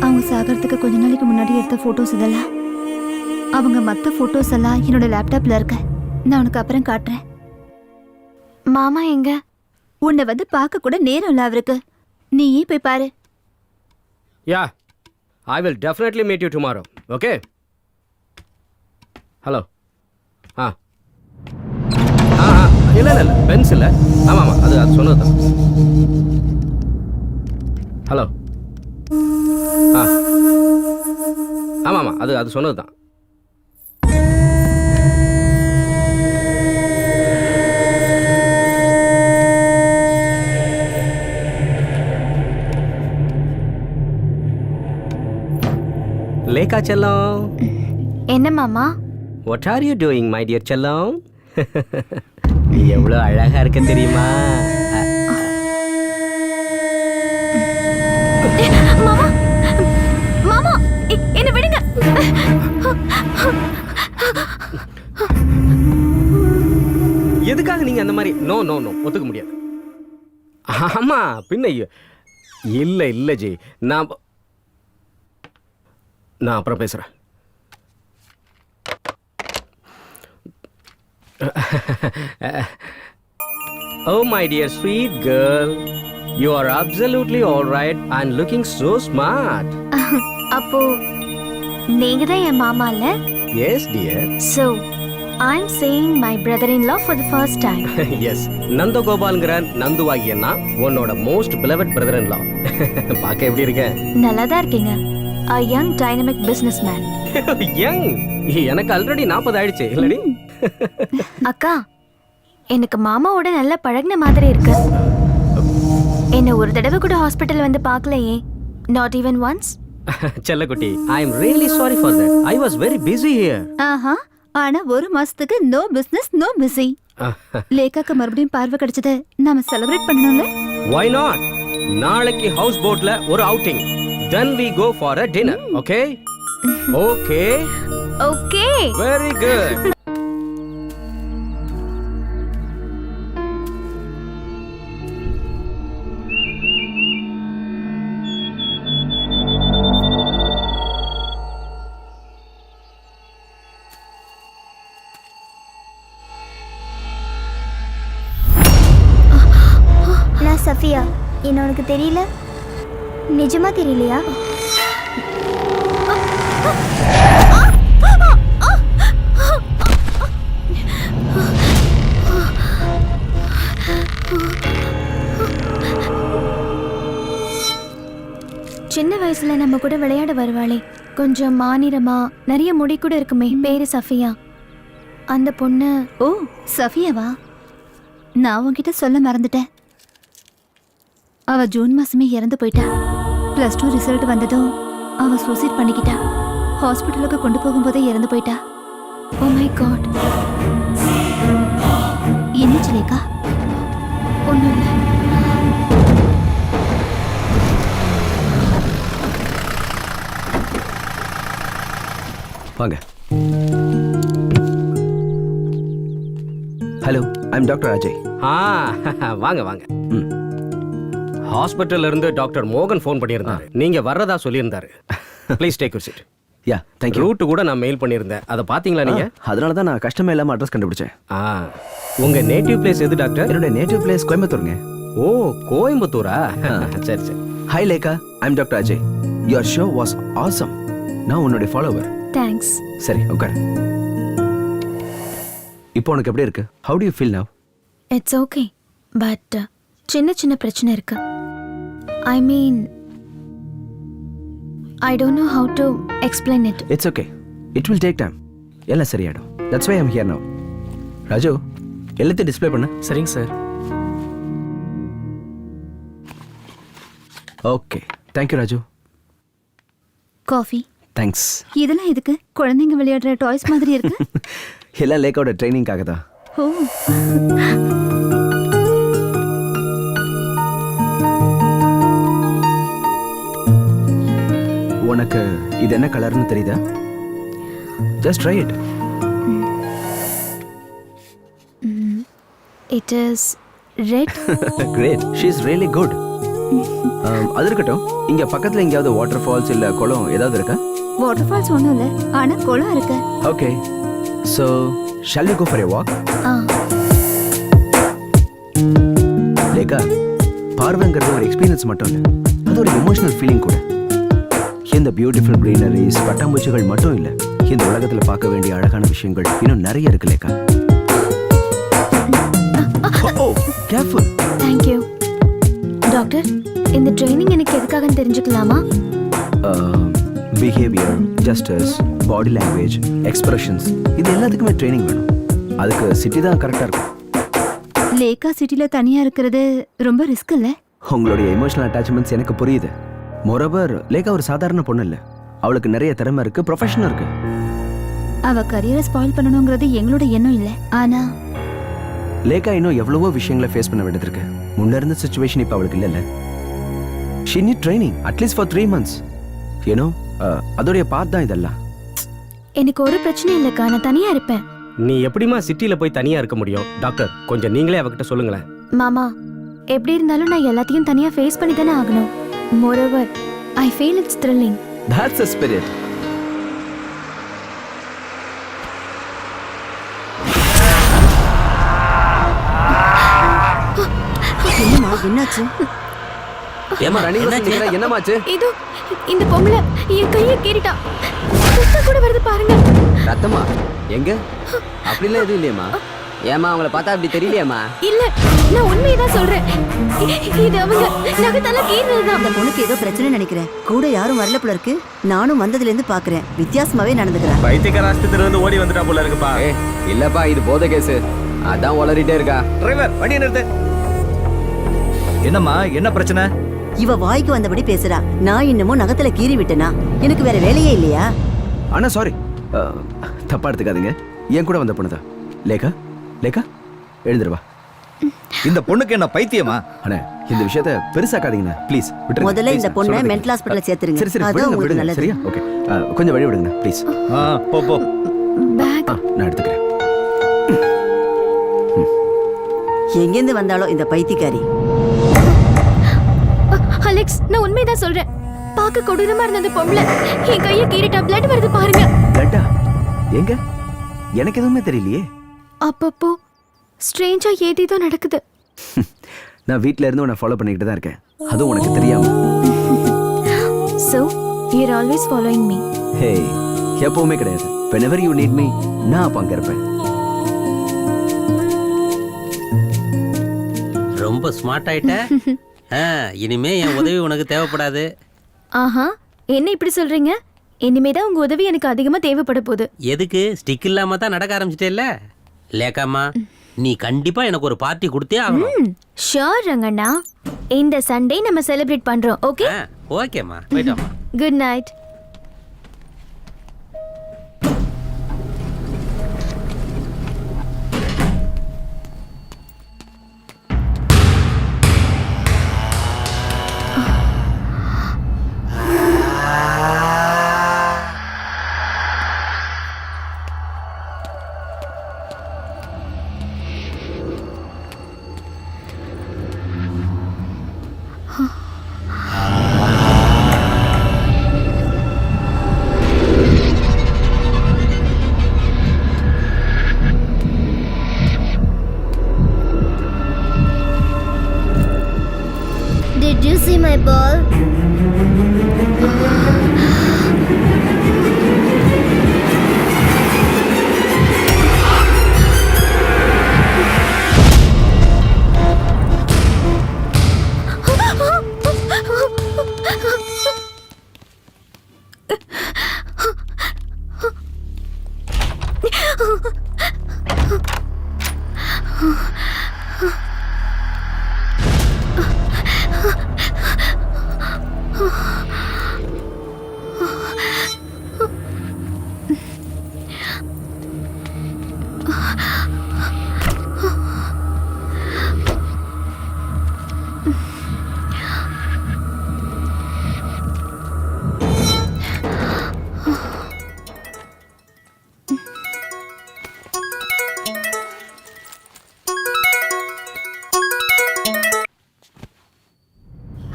அவங்க சாகிறதுக்கு கொஞ்ச நாளைக்கு முன்னாடி எடுத்த போட்டோஸ் இதெல்லாம், அவங்க மற்ற போட்டோஸ் எல்லாம் என்னோட லேப்டாப்ல இருக்க. நான் உனக்கு அப்புறம் காட்டுறேன். மாமா எங்க? உன்னை வந்து பார்க்க கூட நேரம் இல்ல அவருக்கு. நீயே போய் பாரு. Yeah, I will definitely meet you tomorrow. Okay? Hello. இல்ல பென்ஸ் இல்ல. ஆமா அது சொன்னதுதான். ஹலோ. ஆமா அது சொன்னதுதான். லேக்கா செல்லம். என்ன மாமா? What are you doing, my dear செல்லம்? நீ எவ்வளவு அழகா இருக்க தெரியுமா? மாமா, மாமா, என்ன விடுங்க. எதுக்காக நீங்க அந்த மாதிரி? நோ ஒத்துக்க முடியாது. ஆமா பின்ன இல்ல ஜி, நான் அப்புறம் பேசுறேன். Oh my dear sweet girl, you are absolutely all right and looking so smart. அப்போ நீங்க தான் என் மாமா இல்ல? Yes dear. So I'm seeing my brother-in-law for the first time. Yes, நந்தகோபால்ங்கிற நந்துவாகியன்னா உன்னோட மோஸ்ட் beloved brother-in-law. பார்க்க எப்படி இருக்க? நல்லா தான் இருக்கீங்க. A young dynamic businessman. Young, எனக்கு ஆல்ரெடி 40 ஆயிடுச்சு இல்லடி? அக்கா எனக்கு மாமாவோட நல்லா பழகின மாதிரி இருக்கு. என்ன ஒரு தடவை கூட ஹாஸ்பிட்டல் வந்து பார்க்கலையே. Not even once. செல்லக்குட்டி, I am really sorry for that. I was very busy here. ஆஹா, ஆனா ஒரு மாசத்துக்கு நோ பிசினஸ் நோ பிஸி. லேகாக்கு மறுபடியும் பார்வை கிடைச்சது நாம செலிப்ரேட் பண்ணணும்ல. Why not? நாளைக்கு ஹவுஸ் போட்ல ஒரு outing. Then we go for a dinner, okay? Okay. Okay. Very good. நான் சஃபியா. என்ன உனக்கு தெரியல? நிஜமா தெரியலையா? சின்ன வயசுல நம்ம கூட விளையாட வருவாளே, கொஞ்சம் மாநிறமா நிறைய முடி கூட இருக்குமே, பேரு சஃபியா. அந்த பொண்ணு. ஓ, சஃபியாவா? நான் உன்கிட்ட சொல்ல மறந்துட்டேன். அவ ஜூன் மாசமே இறந்து போயிட்டா. +2 ரிசல்ட் வந்ததும் அவ சூசைட் பண்ணிக்கிட்டா. ஹாஸ்பிட்டலுக்கு கொண்டு போகும்போதே இறந்து போயிட்டா. Oh my God. என்னாச்சு லேகா? ஒண்ணும் இல்லை. வாங்க. Hello, I am doctor Ajay. வாங்க வாங்க. ஹாஸ்பிட்டல்ல இருந்து டாக்டர் மோகன் ஃபோன் பண்ணியிருந்தாரு. நீங்க வர்றதா சொல்லியிருந்தாரு. Please take your seat. Yeah, thank you. Route கூட நான் மெயில் பண்ணியிருந்தேன். அதை பாத்தீங்களா நீங்க? அதனால தான் நான் கஷ்டமே இல்லாம அட்ரஸ் கண்டுபிடிச்சேன். உங்க நேட்டிவ் பிளேஸ் எது டாக்டர்? என்னோட நேட்டிவ் பிளேஸ் கோயம்புத்தூருங்க. ஓ, கோயம்புத்தூரா? சரி சரி. Hi Lekha, I am doctor Ajay. Your show was awesome. நான் உன்னோட ஃபாலோவர். தேங்க்ஸ். சரி, உட்காரு. இப்போ உனக்கு எப்படி இருக்கு? How do you feel now? It's okay, but சின்ன சின்ன பிரச்சனை இருக்கு. I mean, I don't know how to explain it. It's okay, it will take time. எல்லாம் சரியாயிடும். That's why I am here now. Raju, எல்லாத்தையும் டிஸ்ப்ளே பண்ணு. சரிங்க sir. Okay, thank you Raju. Coffee. Thanks. இதெல்லாம் எதுக்கு? குழந்தைங்க விளையாடுற டாய்ஸ் மாதிரி இருக்கு. எல்லாம் லேக்காவோட ட்ரைனிங்காக தான். ஓ, உனக்கு இது என்ன கலர்னு தெரியுதா? Just try it. It is red. Great, she is really good. அது இருக்கட்டும், இங்க பக்கத்துல எங்கேயாவது வாட்டர் ஃபால்ஸ் இல்ல குளம் ஏதாவது இருக்கா? வாட்டர் ஃபால்ஸ் ஒண்ணும் இல்ல, ஆனா குளம் இருக்கு. Okay, so shall we go for a walk? Lekha, பார்வைங்கிறது ஒரு எக்ஸ்பீரியன்ஸ் மட்டும் இல்ல, அது ஒரு எமோஷனல் ஃபீலிங் கூட. இந்த பியூட்டிஃபுல் greeneries, பட்டாம்பூச்சிகள் மட்டும் இல்ல, இந்த உலகத்துல பார்க்க வேண்டிய அழகான விஷயங்கள் இன்னும் நிறைய இருக்கு லேகா. ஓ, கேர்ஃபுல். Thank you doctor. இந்த ட்ரைனிங் எனக்கு எதுக்காகன்னு தெரிஞ்சுக்கலாமா? Behaviour, justice, body language, expressions, இது எல்லாத்துக்குமே ட்ரைனிங் வேணும். அதுக்கு சிட்டி தான் கரெக்டா இருக்கும். லேகா சிட்டில தனியா இருக்கிறது ரொம்ப ரிஸ்க் இல்ல? உங்களுடைய எமோஷனல் அட்டாச்மெண்ட்ஸ் எனக்கு புரியுது. மோரோவர், லேகா ஒரு சாதாரண பொண்ணு இல்ல, அவளுக்கு நிறைய திறமை இருக்கு, ப்ரொஃபஷன் இருக்கு. அவ கரியரை ஸ்பாயில் பண்ணணுங்கிறது எங்களோட எண்ணம் இல்ல, ஆனா லேகா இன்னும் எவ்வளவோ விஷயங்களை ஃபேஸ் பண்ண வேண்டியது இருக்கு. முன்ன இருந்த சிச்சுவேஷன் இப்ப அவளுக்கு இல்ல. She NEET training at least for 3 months. ஏனோ அதோடைய பார்ட் தான் இதெல்லாம். எனக்கு ஒரு பிரச்சனை இல்லக்கா, நான் தனியா இருப்பேன். நீ எப்படிமா சிட்டில போய் தனியா இருக்க முடியும்? டாக்டர், கொஞ்சம் நீங்களே அவகிட்ட சொல்லுங்களேன். மாமா, எப்படி இருந்தாலும் நான் எல்லாத்தையும் தனியா ஃபேஸ் பண்ணி தானே ஆகணும். Moreover, I feel it's thrilling. That's the spirit. என்னம்மா, என்னாச்சு? ஏமா ரணிகா, என்னமாச்சு? இதோ இந்த பொம்பளை என் கையை கீறிட்டா. ரத்தம் கூட வருது பாருங்க. ரத்தமா? எங்க? அப்படிலாம் எதுவும் இல்லையம்மா. ஏமா, அவங்கள பார்த்தா அப்படி தெரியலையாம்மா? இல்ல, நான் உண்மையதான் சொல்றேன். இது அவங்க நகத்தால கீறதுதான். அந்த பொண்ணுக்கு ஏதோ பிரச்சனை நினைக்கிறேன். கூட யாரும் வரல போல இருக்கு. நானும் வந்ததுல இருந்து பாக்குறேன். வித்தியாசமாவே நடந்துக்கிறேன். பைத்தியக்கார ஆஸ்பத்திரியில இருந்து ஓடி வந்துட்டா போல இருக்குப்பா. இல்லப்பா இது போதை கேஸ். அதான் வளரிட்டே இருக்கா. டிரைவர் வண்டியை நிறுத்து. என்னம்மா என்ன பிரச்சனை? இவ வாய்க்கு வந்தபடி பேசுறா. நான் இன்னமும் நகத்துல கீறி விட்டனா? எனக்கு வேற வேலையே இல்லையா? அண்ணா சாரி, தப்பா எடுத்துக்காதீங்க. என் கூட வந்த பொண்ணுதான். லேகா, லேகா எழுந்துருவா. இந்த பொண்ணுக்கு என்ன பைத்தியமா? அண்ணா இந்த விஷயத்தை பெருசாக்காதீங்கண்ணா ப்ளீஸ். முதல்ல இந்த பொண்ணை மென்டல் ஹாஸ்பிட்டல் சேர்த்துருங்க. சரி சரி அதான் விடுங்க உங்களுக்கு விடுங்க நல்லது. சரியா? ஓகே கொஞ்சம் வழி விடுங்க ப்ளீஸ். போ போ. பேக் நான் எடுத்துக்கிறேன். எங்கேருந்து வந்தாலோ இந்த பைத்தியக்காரி. அலெக்ஸ், நான் உண்மையதான் சொல்றேன். பார்க்க கொடூரமா இருந்த அந்த பொம்பளை என் கையை கீறிட்டா பிளட் வருது பாருங்க. லட்டா எங்க? எனக்கு எதுவுமே தெரியலையே. அப்பப்போ ஸ்ட்ரேஞ்சா ஏதேதோ நடக்குது. நான் வீட்ல இருந்து உன்னை ஃபாலோ பண்ணிக்கிட்டு தான் இருக்கேன். அதுவும் உனக்கு தெரியாம. So, you're always following me. ஹே எப்பவுமே கிடையாது. whenever you need me நான் அப்ப அங்க இருப்பேன். ரொம்ப ஸ்மார்ட் ஆயிட்ட. இனிமே என் உதவி உனக்கு தேவைப்படாது. ஆஹா, என்ன இப்படி சொல்றீங்க? இனிமேதான் உங்க உதவி எனக்கு அதிகமா தேவைப்பட போகுது. எதுக்கு? ஸ்டிக் இல்லாம தான் நடக்க ஆரம்பிச்சிட்டேல்ல. லேக்காமா, நீ கண்டிப்பா எனக்கு ஒரு பார்ட்டி கொடுத்தே ஆகணும். ஷூர் ரங்கண்ணா. இந்த சண்டே நம்ம செலிப்ரேட் பண்றோம். ஓகே? ஓகேம்மா, போயிட்டோம்மா. Good night. Did you see my ball?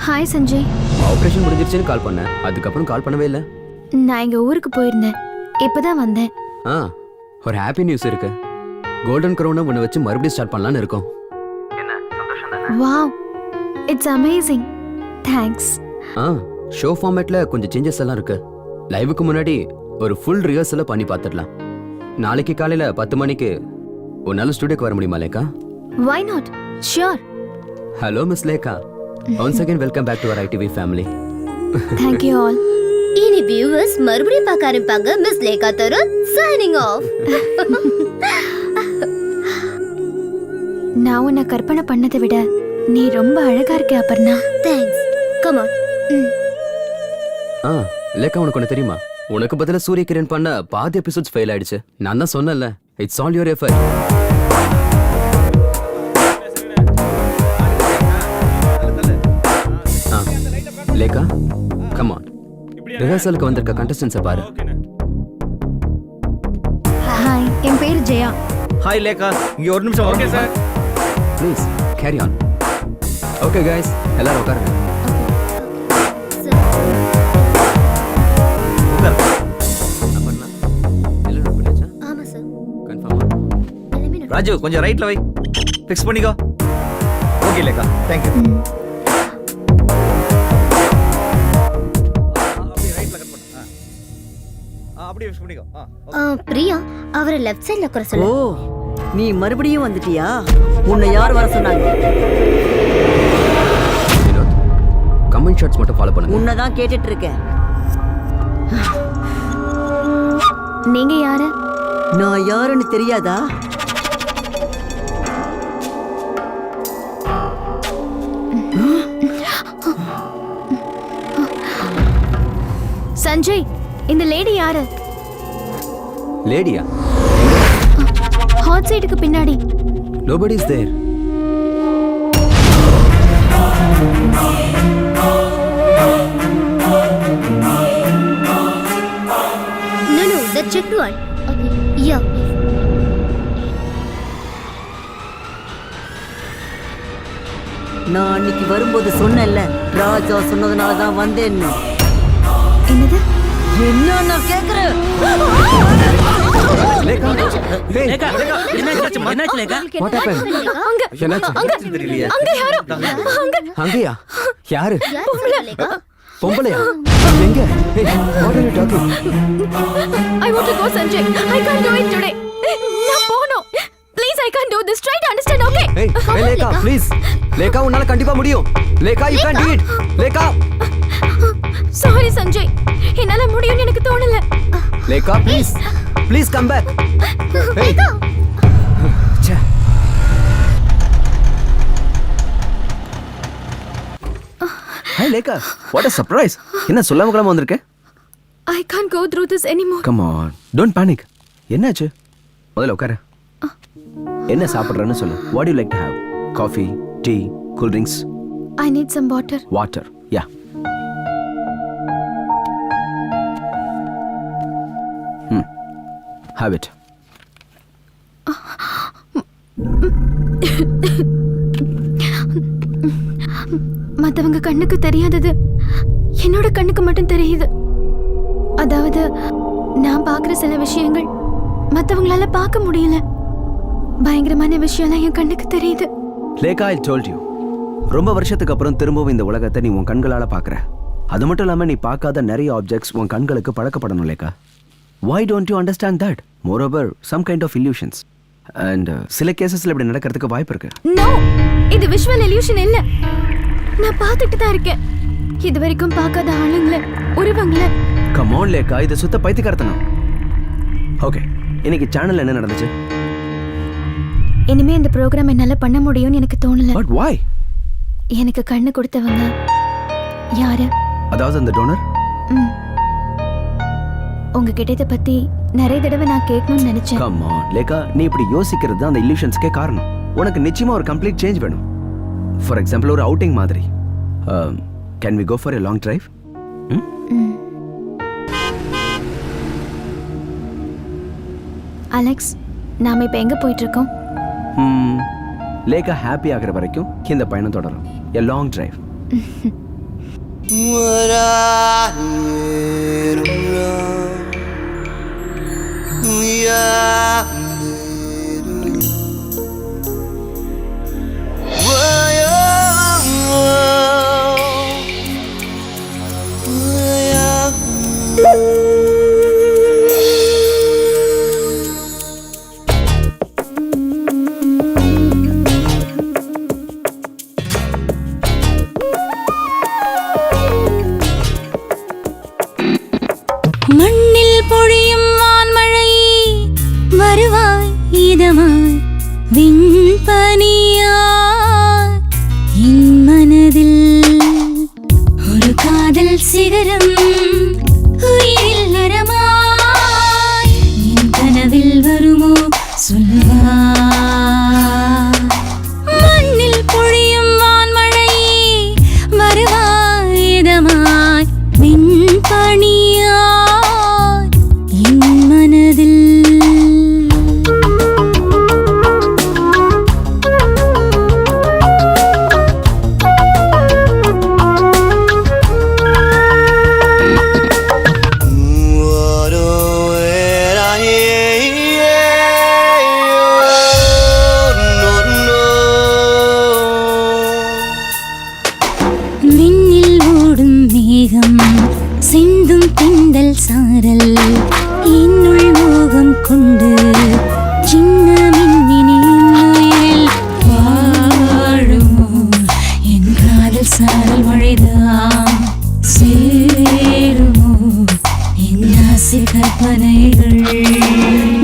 Hi Sanjay. Operation முடிஞ்சிருச்சுன்னு கால் பண்ணேன். அதுக்கப்புறம் கால் பண்ணவே இல்லை. நான் எங்க ஊருக்கு போயிருந்தேன். இப்பதான் வந்தேன். ஒரு ஹாப்பி நியூஸ் இருக்கு. கோல்டன் க்ரௌனை ஒன்று வச்சு மறுபடியும் ஸ்டார்ட் பண்ணலான்னு இருக்கோம். Wow, it's amazing. Thanks. Show ஃபார்மேட்ல கொஞ்சம் சேஞ்சஸ் எல்லாம் இருக்கு. லைவுக்கு முன்னாடி ஒரு ஃபுல் ரிஹர்சலை பண்ணி பார்த்துடலாம். நாளைக்கு காலையில 10 மணிக்கு உன்னால ஸ்டுடியோக்கு வர முடியுமா Lekha? Why not? Sure. Hello miss Lekha. Once again welcome back to our ITV family. Thank you all. இனி வியூவர்ஸ் மறுபடியும் பார்க்க ஆரம்பிப்பாங்க. Miss Lekha Tarun signing off. நான் உன்னை கற்பனை பண்ணதை விட நீ ரொம்ப அழகா இருக்க Aparna. Thanks. Come on. Lekha உனக்கு ஒன்று தெரியுமா? உனக்கு பதிலா சூரிய கிரண் பண்ண பாதி எபிசோட்ஸ் ஃபெயில் ஆயிடுச்சு. நான் தான் சொன்னேன்ல, it's all your effort. Lekha come on. ரிஹர்சலுக்கு வந்திருக்க கண்டஸ்டன்ஸை பாரு. ஹாய், என் பேர் ஜெயா. ஹாய் லேகா, இங்க ஒரு நிமிஷம். Okay sir. Please carry on. Okay guys, எல்லாரும் உட்காருங்க. ஆமா சார். கன்ஃபார்மா? ராஜு கொஞ்சம் ரைட்ல வை. ஃபிக்ஸ் பண்ணிக்கோ. Okay Lekha, thank you. Priya, அவரை லெஃப்ட் சைடுல உட்கார ஓ, சொல்லு. நீ மறுபடியும் வந்துட்டியா? உன்னை யார் வர சொன்னாங்க? வினோத், கமெண்ட் ஷாட்ஸ் மட்டும் ஃபாலோ பண்ணுங்க. உன்னதான் கேட்டுட்டு இருக்கேன். நீங்க யாரு? நான் யாருன்னு தெரியாதா? சஞ்சய், இந்த லேடி யாரு? லேடியா? ஹாட் சைடுக்கு பின்னாடி. Nobody is there. No, the checked one. Okay. Yeah. நான் அன்னைக்கு வரும்போது சொன்னேன்ல, ராஜா சொன்னதுனால தான் வந்தேன்னு. என்னது? என்ன நான் கேக்குறேன்? லேகா, hey, லேகா, என்னாச்சு லேகா? what happened? என்னாச்சு? தெரியலையே. அங்க யாரோ? அங்கயா? யாரு? Lega. பொம்பளையா? எங்க? Hey, what are you talking? I want to go, Sanjay. I can't do it today. நான் போணும். Please, I can't do this. Try to understand, okay? Hey, hey, Lekha, please. Lekha, உன்னால கண்டிப்பா முடியும். Lekha, you can do it. Lekha. Sorry, Sanjay. என்னால முடியும்னு எனக்கு தோணல. Lekha, please. Please come back. Hey. ச்சே. Hi Lekha, what a surprise. என்ன சொல்லாம கிளம்ப வந்திருக்க? I can't go through this anymore. Come on, don't panic. என்னாச்சு? முதல்ல உட்காரு. என்ன சாப்பிட்றன்னு சொல்லு. What you like to have? Coffee, tea, cool drinks? I need some water. Water, yeah. Have it. மத்தவங்க கண்ணுக்கு தெரியாதது என்னோட கண்ணுக்கு மட்டும் தெரியுது. அதாவது நான் பார்க்குற சில விஷயங்கள் மத்தவங்களால பார்க்க முடியல. பயங்கரமான விஷயம்லாம் என் கண்ணுக்கு தெரியுது. Lekha, I told you. ரொம்ப வருஷத்துக்கு அப்புறம் திரும்பவும் இந்த உலகத்தை நீ உன் கண்களால பார்க்குற. அது மட்டும் இல்லாமல் நீ பார்க்காத நிறைய ஆப்ஜெக்ட்ஸ் உன் கண்களுக்கு பழக்கப்படணும் Lekha. Why don't you understand that? Moreover, some kind of illusions. And சில கேசஸ்ல இப்படி நடக்கிறதுக்கு வாய்ப்பு இருக்கு. No, இது விஷுவல் illusion இல்ல. நான் பார்த்துட்டு தான் இருக்கேன். இது வரைக்கும் பார்க்காத ஆளுங்கள, உருவங்கள. Come on லேகா, இது சுத்த பைத்தியக்காரத்தனம். ஓகே, இன்னைக்கு சேனல்ல என்ன நடந்துச்சு? இனிமே இந்த ப்ரோக்ராம் என்னால பண்ண முடியும்னு எனக்கு தோணல. But why? எனக்கு கண்ணு கொடுத்தவங்க யாரு? அதாவது அந்த டோனர்? உங்ககிட்ட இதை பத்தி நிறைய தடவை நான் கேட்கணும்னு நினைச்சேன். Come on லேகா, நீ இப்படி யோசிக்கிறது தான் அந்த illusionsக்கே காரணம். உனக்கு நிச்சயமா ஒரு கம்ப்ளீட் சேஞ்ச் வேணும். ஃபார் எக்ஸாம்பிள் ஒரு அவுட்டிங் மாதிரி. Can we go for a long drive? Alex, நாம இப்ப எங்க போயிட்டு இருக்கோம்? லேகா ஹாப்பி ஆகிற வரைக்கும் இந்த பயணம் தொடரும். A long drive. மண்ணில் பொழியும் வான்மழை வருவாய் இதமாய் விண்பனியாய் என் மனதில் ஒரு காதல் சிகரம் உயிரில் வரமாய் என் கனவில் வருமோ சொல்வாய். மண்ணில் பொழியும் வான்மழை வருவாய் இதமாய் விண்பனியாய் என் மனதில். விண்ணில் ஓடும் மேகம் சிந்தும் திண்டல் சாரல் என்னுள் மோகம் கொண்டு சின்ன மின்னின் மனைகள்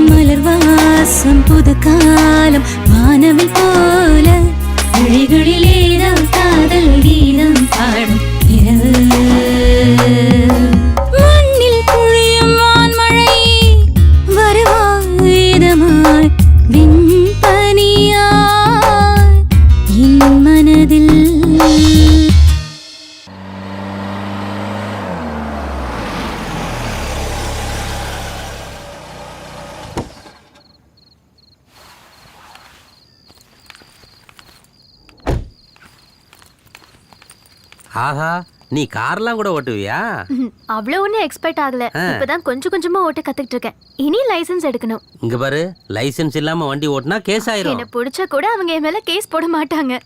மலர் வாசம் புது காலம் வானவில் போல விழிகளில் ஏதோ காதல் கீதம் பாடும் இரவு மண்ணில் பொழியும் வான்மழை வருவாய் விண்பனியாய் என் மனதில் ஆஹா, நீ கார்லாம் கூட ஓட்டுவியா? அவ்வளவு ஒன்றும் எக்ஸ்பெக்ட் ஆகல. இப்பதான் கொஞ்சம் கொஞ்சமா ஓட்ட கத்துக்கிட்டு இருக்கேன். இனி லைசென்ஸ் எடுக்கணும். இங்க பாரு, லைசென்ஸ் இல்லாம வண்டி ஓட்டினா கேஸ் ஆயிரும். என்ன பிடிச்சா கூட அவங்க என் மேல கேஸ் போட மாட்டாங்க.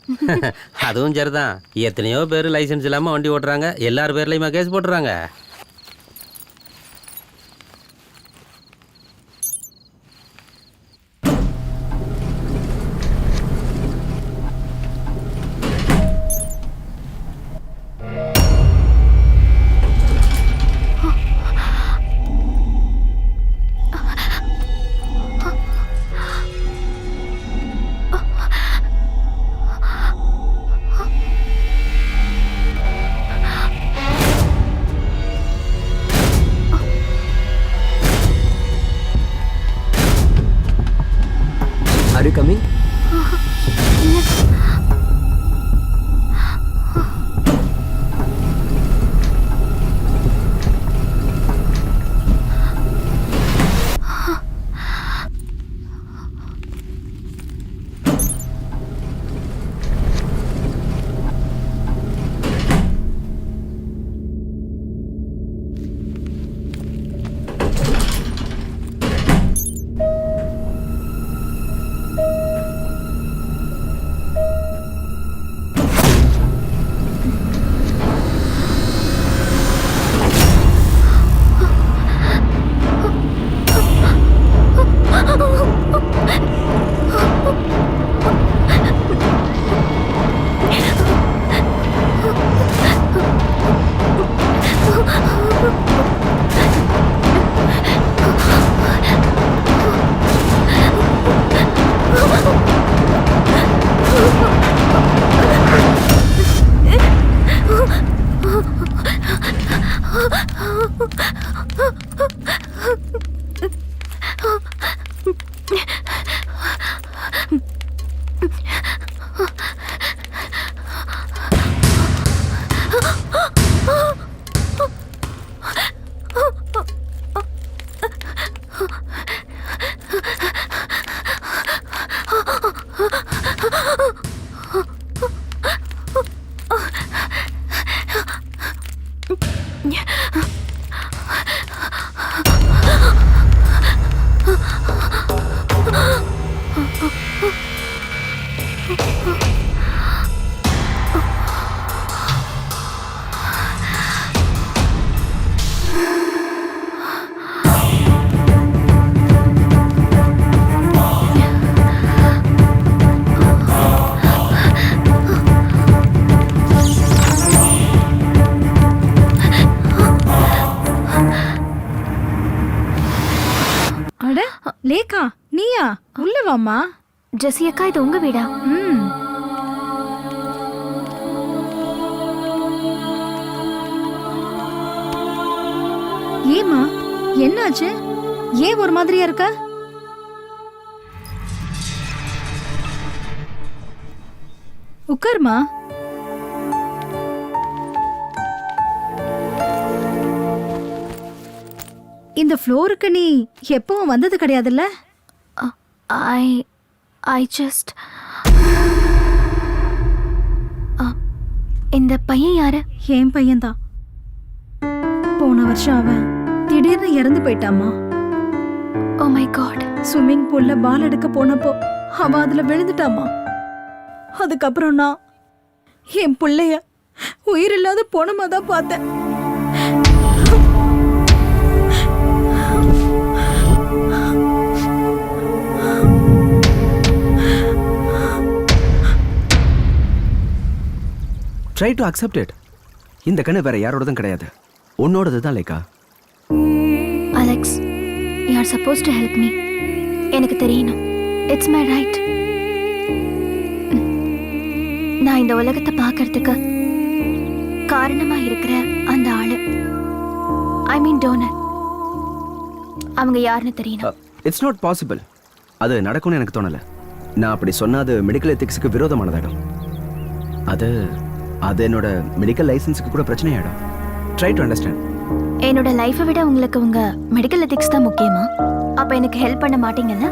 அதுவும் சரிதான். எத்தனையோ பேர் லைசென்ஸ் இல்லாம வண்டி ஓட்டுறாங்க. எல்லார் பேர்லயுமா கேஸ் போட்டுறாங்க? Are you coming? லேகா, நீயா? உள்ள வாமா. ஜெசி அக்கா, இது உங்க வீடா? ஏமா, என்னாச்சு? ஏன் ஒரு மாதிரியா இருக்க? உட்காருமா. இந்த ஃப்ளோருக்கு நீ எப்பவும் வந்தது கிடையாதுல்ல? ஐ ஜஸ்ட் இந்த பையன் யாரு? என் பையன்தான். போன வருஷம் அவன் திடீர்னு இறந்து போயிட்டாமா. Oh my God. ஸ்விம்மிங் பூல்ல பால் எடுக்க போனப்போ அவன் அதுல விழுந்துட்டாமா. அதுக்கப்புறம் நான் என் பிள்ளைய உயிரில்லாத போனமா தான் பார்த்தேன். Try to accept it. இந்த கண்ணு வேற யாரோடதும் கிடையாது, உன்னோடது தான் Lekha. Alex, are suppose to help me. எனக்கு தெரியணும். It's my right. நான் இந்த உலகத்தை பார்க்கறதுக்கு காரணமா இருக்கிற அந்த ஆளு, ஐ மீன் டோனர், அவங்க யாருன்னு தெரியணும். It's not possible. அது நடக்கும்னு எனக்கு தோணல. நான் அப்படி சொன்னா அது மெடிக்கல் எத்திக்ஸுக்கு விரோதமானதாகும். அது அது என்னோட மெடிக்கல் லைசன்ஸுக்கு கூட பிரச்சனையாயிடும். Try to understand. என்னோட லைஃபை விட உங்களுக்கு உங்க மெடிக்கல் எத்திக்ஸ் தான் முக்கியமா? அப்ப எனக்கு ஹெல்ப் பண்ண மாட்டீங்கல்ல?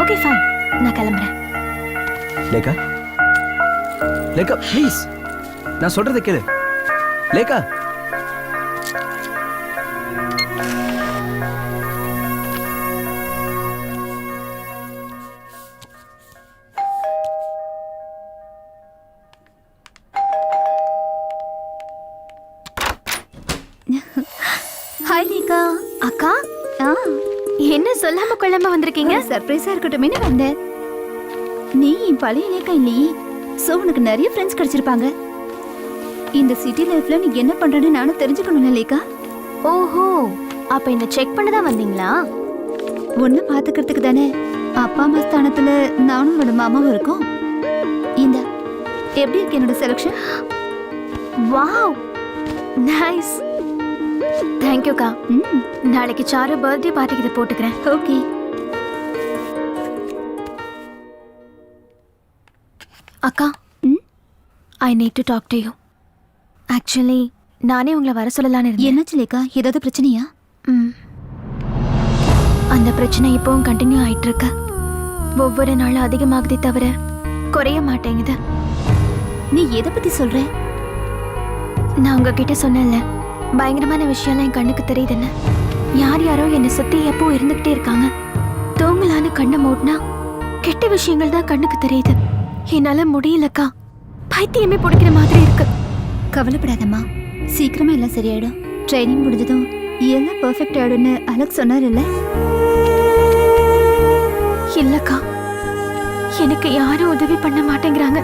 ஓகே ஃபைன், நான் கிளம்புறேன். லேகா, லேகா ப்ளீஸ், நான் சொல்றதை கேளு. லேகா, ஹாய் லேகா. அக்கா, என்ன சொல்லாம கொள்ளாம வந்திருக்கீங்க? சர்ப்ரைஸா இருக்கட்டும்னு வந்தேன். நீ என் பழைய லேகா இல்லையே, சோ உனக்கு நிறைய ஃப்ரெண்ட்ஸ் கிடைச்சிருப்பாங்க. இந்த சிட்டி லைஃப்ல நீ என்ன பண்றன்னு நானும் தெரிஞ்சுக்கணும்ல லேகா. ஓஹோ, அப்ப என்ன செக் பண்ண தான் வந்தீங்களா? ஒன்னு பாத்துக்கிறதுக்கு தானே. அப்பா அம்மா ஸ்தானத்துல நானும் என்னோட மாமாவும் இருக்கோம். இந்த எப்படி இருக்கு என்னோட செலக்ஷன்? Wow, nice. தேங்க்யூ அக்கா. நாளைக்கு சாரு பர்த்டே பார்ட்டிக்கு இதை போட்டுக்கிறேன். ஓகே. அக்கா, I need to talk to you. Actually நானே உங்களை வர சொல்லலான்னு இருந்தேன். என்னாச்சு லேகா, ஏதாவது பிரச்சனையா? அந்த பிரச்சனை இப்பவும் கண்டினியூ ஆயிட்டு இருக்கு. ஒவ்வொரு நாளும் அதிகமாகுதே தவிர குறைய மாட்டேங்குது. நீ எதை பத்தி சொல்ற? நான் உங்ககிட்ட சொன்னேன்ல, பயங்கரமான விஷயம்லாம் என் கண்ணுக்கு தெரியுதுன்னு. யார் யாரோ என்னை சுத்தி எப்போ இருந்துகிட்டே இருக்காங்க. தூங்கலான்னு கண்ணை மூடினா கெட்ட விஷயங்கள் தான் கண்ணுக்கு தெரியுது. என்னால முடியலக்கா, பைத்தியமே பிடிக்கிற மாதிரி இருக்கு. கவலைப்படாதம்மா, சீக்கிரமா எல்லாம் சரியாயிடும். ட்ரைனிங் முடிஞ்சதும் எல்லாம் பெர்ஃபெக்ட் ஆயிடும்னு அலெக்ஸ் சொன்னார் இல்ல? இல்லக்கா, எனக்கு யாரும் உதவி பண்ண மாட்டேங்கிறாங்க.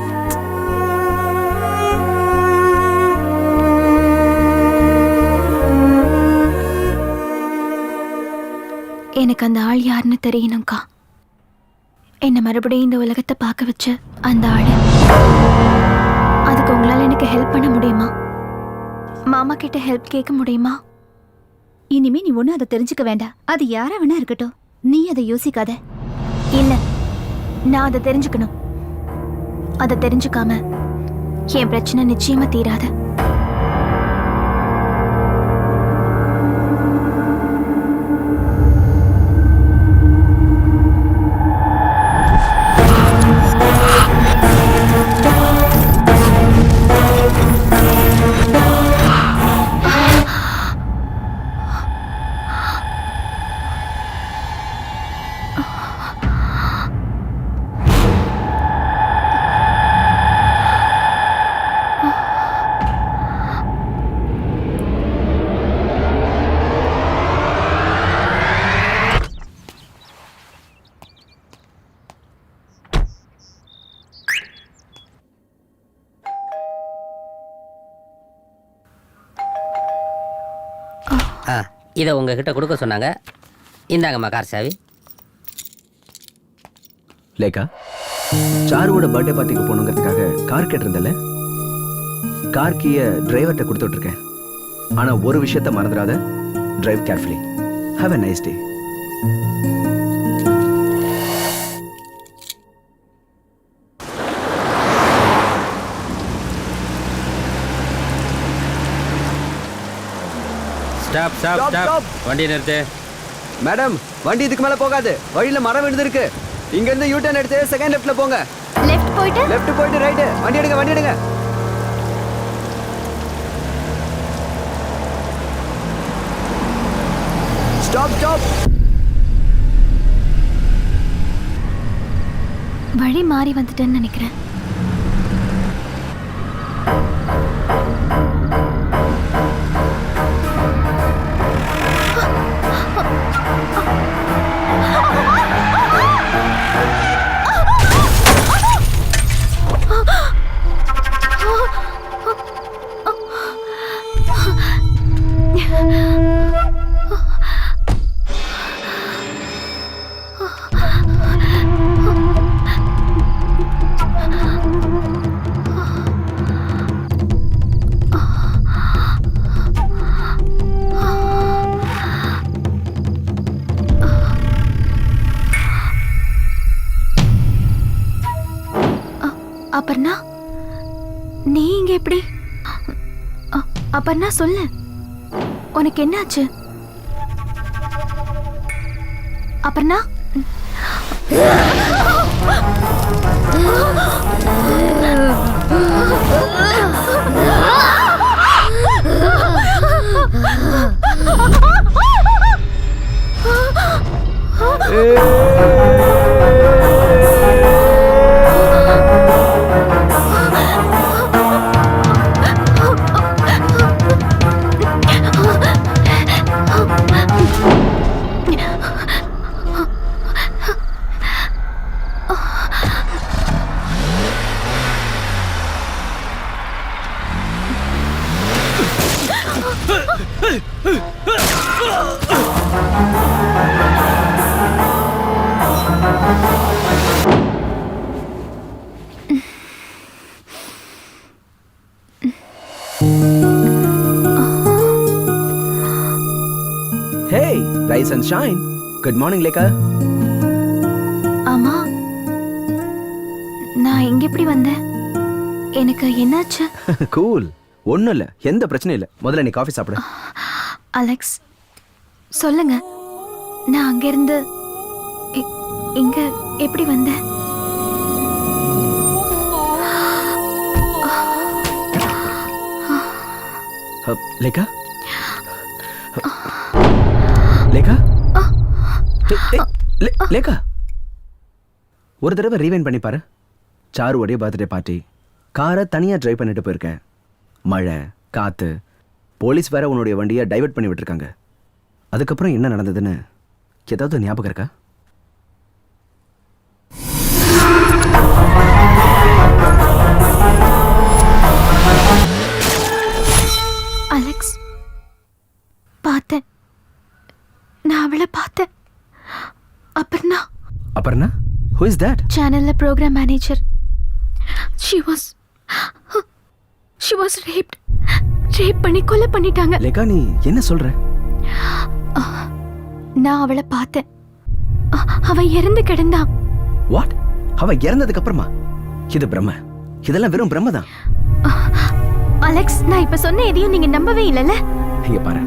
எனக்கு அந்த ஆள் யாருன்னு தெரியணும்க்கா. என்ன மறுபடியும் இந்த உலகத்தை பார்க்க வச்ச அந்த ஆளு. அதுக்கு உங்களால எனக்கு ஹெல்ப் பண்ண முடியுமா? மாமா கிட்ட ஹெல்ப் கேட்க முடியுமா? இனிமே நீ ஒன்னும் அதை தெரிஞ்சுக்க வேண்டாம். அது யாரா வேணா இருக்கட்டும், நீ அதை யோசிக்காத. இல்ல, நான் அதை தெரிஞ்சுக்கணும். அதை தெரிஞ்சுக்காம என் பிரச்சனை நிச்சயமா தீராது. இதை உங்ககிட்ட கொடுக்க சொன்னாங்க. இந்தாங்கம்மா கார் சாவி. லேகா, சாருவோட பர்த்டே பார்ட்டிக்கு போகணுங்கிறதுக்காக கார் கேட்டிருந்தல, கார் கீயை டிரைவர்கிட்ட கொடுத்து விட்டுருக்கேன். ஆனால் ஒரு விஷயத்த மறந்துடாத, drive carefully. Have a nice day. Stop stop stop. வண்டி நிறுத்து. மேடம், வண்டி இதுக்கு மேல போகாது. வழியில மரம் விழுந்திருக்கு. இங்க இருந்து யூ டர்ன் எடுத்து செகண்ட் லெஃப்ட்ல போங்க. லெஃப்ட் போயிட்டு ரைட். வண்டி எடுங்க, வண்டி எடுங்க. ஸ்டாப். வழி மாறி வந்துட்டேன்னு நினைக்கிறேன். அப்பர்ணா நீ இங்க எப்படி? அப்பர்ணா சொல்லு, உனக்கு என்னாச்சு? Aparna Hey, rise and shine. Good morning, Lekha. ஆமா, நான் இங்க எப்படி வந்தேன்? எனக்கு என்னாச்சு? கூல். ஒண்ணும் இல்ல, எந்த பிரச்சனையும் இல்ல. முதல்ல நீ காஃபி சாப்பிடு. அலெக்ஸ் சொல்லுங்க, நான் அங்கிருந்து இங்க எப்படி வந்தேன்? லேகா, லேகா, லேகா, ஒரு தடவை ரீவைண்ட் பண்ணி பாரு. சாருவோடைய பர்த்டே பார்ட்டி, காரை தனியா டிரைவ் பண்ணிட்டு போயிருக்கேன். மழை, காத்து, போலீஸ் வேற உன்னுடைய வண்டியை டைவர்ட் பண்ணி விட்டுருக்காங்க. அதுக்கப்புறம் என்ன நடந்ததுன்னு ஏதாவது ஞாபகம் இருக்கா? அலெக்ஸ், பார்த்தேன், நான் அவளை பார்த்தேன். Aparna. Aparna? Who is that? சேனல்ல programme manager. She was raped. Rape பண்ணி கொலை பண்ணிட்டாங்க. லேகா, நீ என்ன சொல்ற? நான் அவளை பார்த்தேன். அவ இறந்து கிடந்தா. வாட்? அவ இறந்ததுக்கு அப்புறமா? இது பிரம்ம. இதெல்லாம் வெறும் பிரம்ம தான். அலெக்ஸ், நான் இப்ப சொன்ன எதையும் நீங்க நம்பவே இல்லைல்ல? இங்க பாரு,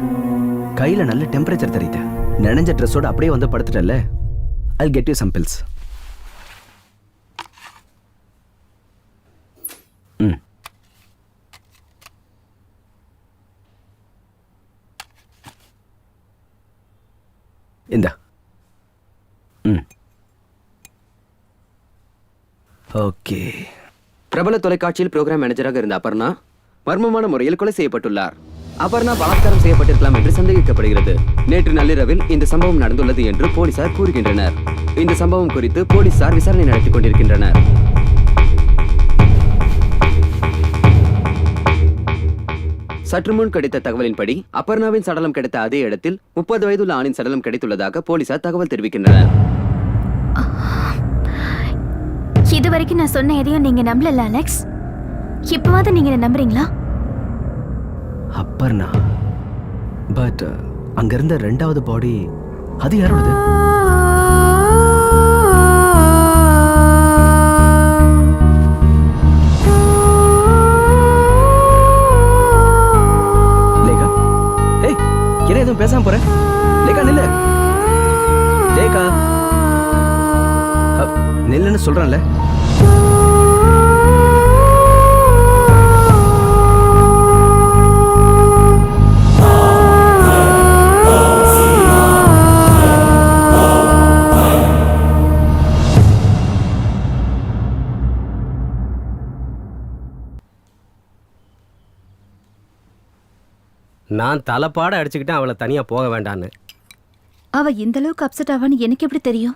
கையில நல்ல டெம்பரேச்சர் தெரியுது. நனைஞ்ச ட்ரெஸ்ஸோட அப்படியே வந்து படுத்துட்டல. I'll get you some pills. இந்தா. ஓகே. பிரபல தொலைக்காட்சியில் புரோகிராம் மேனேஜராக இருந்த அபர்ணா மர்மமான முறையில் கொலை செய்யப்பட்டுள்ளார். அபர்ணா பலாத்காரம் செய்யப்பட்டிருக்கலாம் என்று சந்தேகிக்கப்படுகிறது. நேற்று நள்ளிரவில் இந்த சம்பவம் நடந்துள்ளது என்று போலீசார் கூறுகின்றனர். இந்த சம்பவம் குறித்து போலீசார் விசாரணை நடத்திக் கொண்டிருக்கின்றனர். சற்று முன் கிடைத்த தகவலின்படி அபர்ணாவின் சடலம் கிடைத்த அதே இடத்தில் 30 வயதுள்ள ஆணின் சடலம் கிடைத்துள்ளதாக போலீசார் தகவல் தெரிவிக்கின்றனர். இதுவரைக்கும் நான் சொன்ன எதையும் நீங்க நம்பல அலெக்ஸ். இப்பவாவது நீங்க நம்புறீங்களா? அப்பர்ணா, பட் அங்க இருந்த ரெண்டாவது பாடி அது யாரோடது? லேகா, ஏய், என்ன எதுவும் பேசாம போற? லேகா, நில்லு. லேகா, நில்லுன்னு சொல்றேன்ல. நான் தலைப்பாட அடிச்சுக்கிட்டேன் அவளை தனியா போக வேண்டான்னு. அவ இந்த அளவுக்கு அப்செட் ஆவான்னு எனக்கு எப்படி தெரியும்?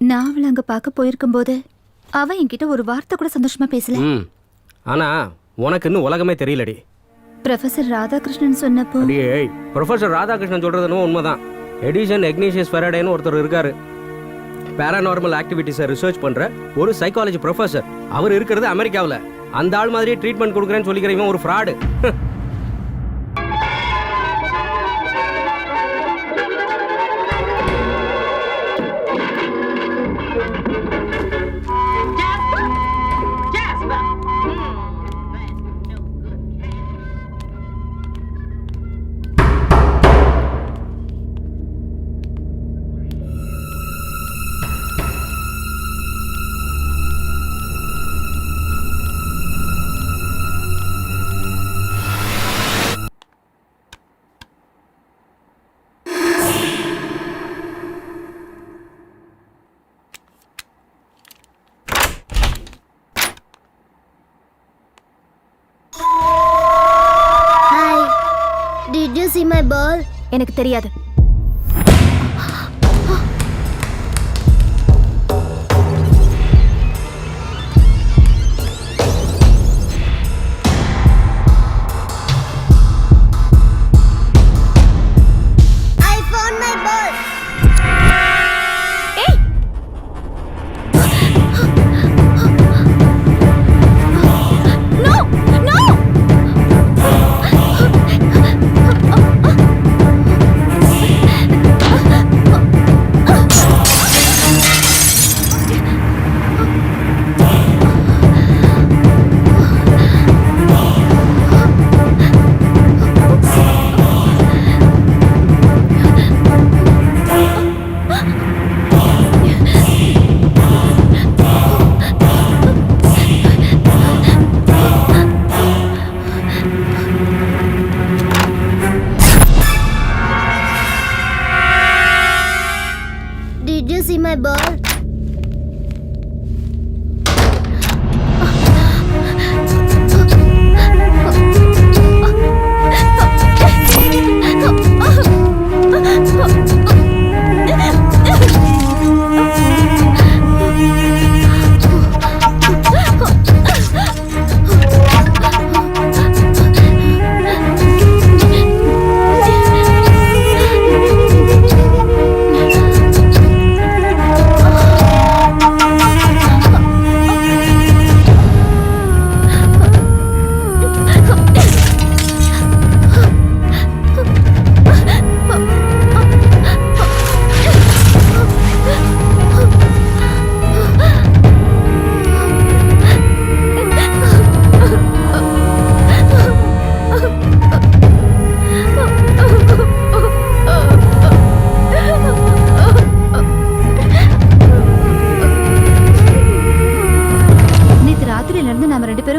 நான் அவளை அங்க பார்க்க போயிருக்கும் போது அவ என்கிட்ட ஒரு வார்த்தை கூட சந்தோஷமா பேசல. ஆனா உனக்கு இன்னும் உலகமே தெரியலடி. ப்ரொஃபசர் ராதாகிருஷ்ணன் சொன்னப்போ ப்ரொஃபசர் ராதாகிருஷ்ணன் சொல்றதுன்னு உண்மைதான். எடிசன் எக்னீஷியஸ் ஃபெரடேன்னு ஒருத்தர் இருக்காரு. பேராநார்மல் ஆக்டிவிட்டிஸை ரிசர்ச் பண்ற ஒரு சைக்காலஜி ப்ரொஃபசர். அவர் இருக்கிறது அமெரிக்காவில். அந்த ஆள் மாதிரியே ட்ரீட்மெண்ட் கொடுக்குறேன்னு சொல்லிக்கிறவன் ஒரு fraud. you see my ball? எனக்கு தெரியாது. I found my ball. Did you see my ball?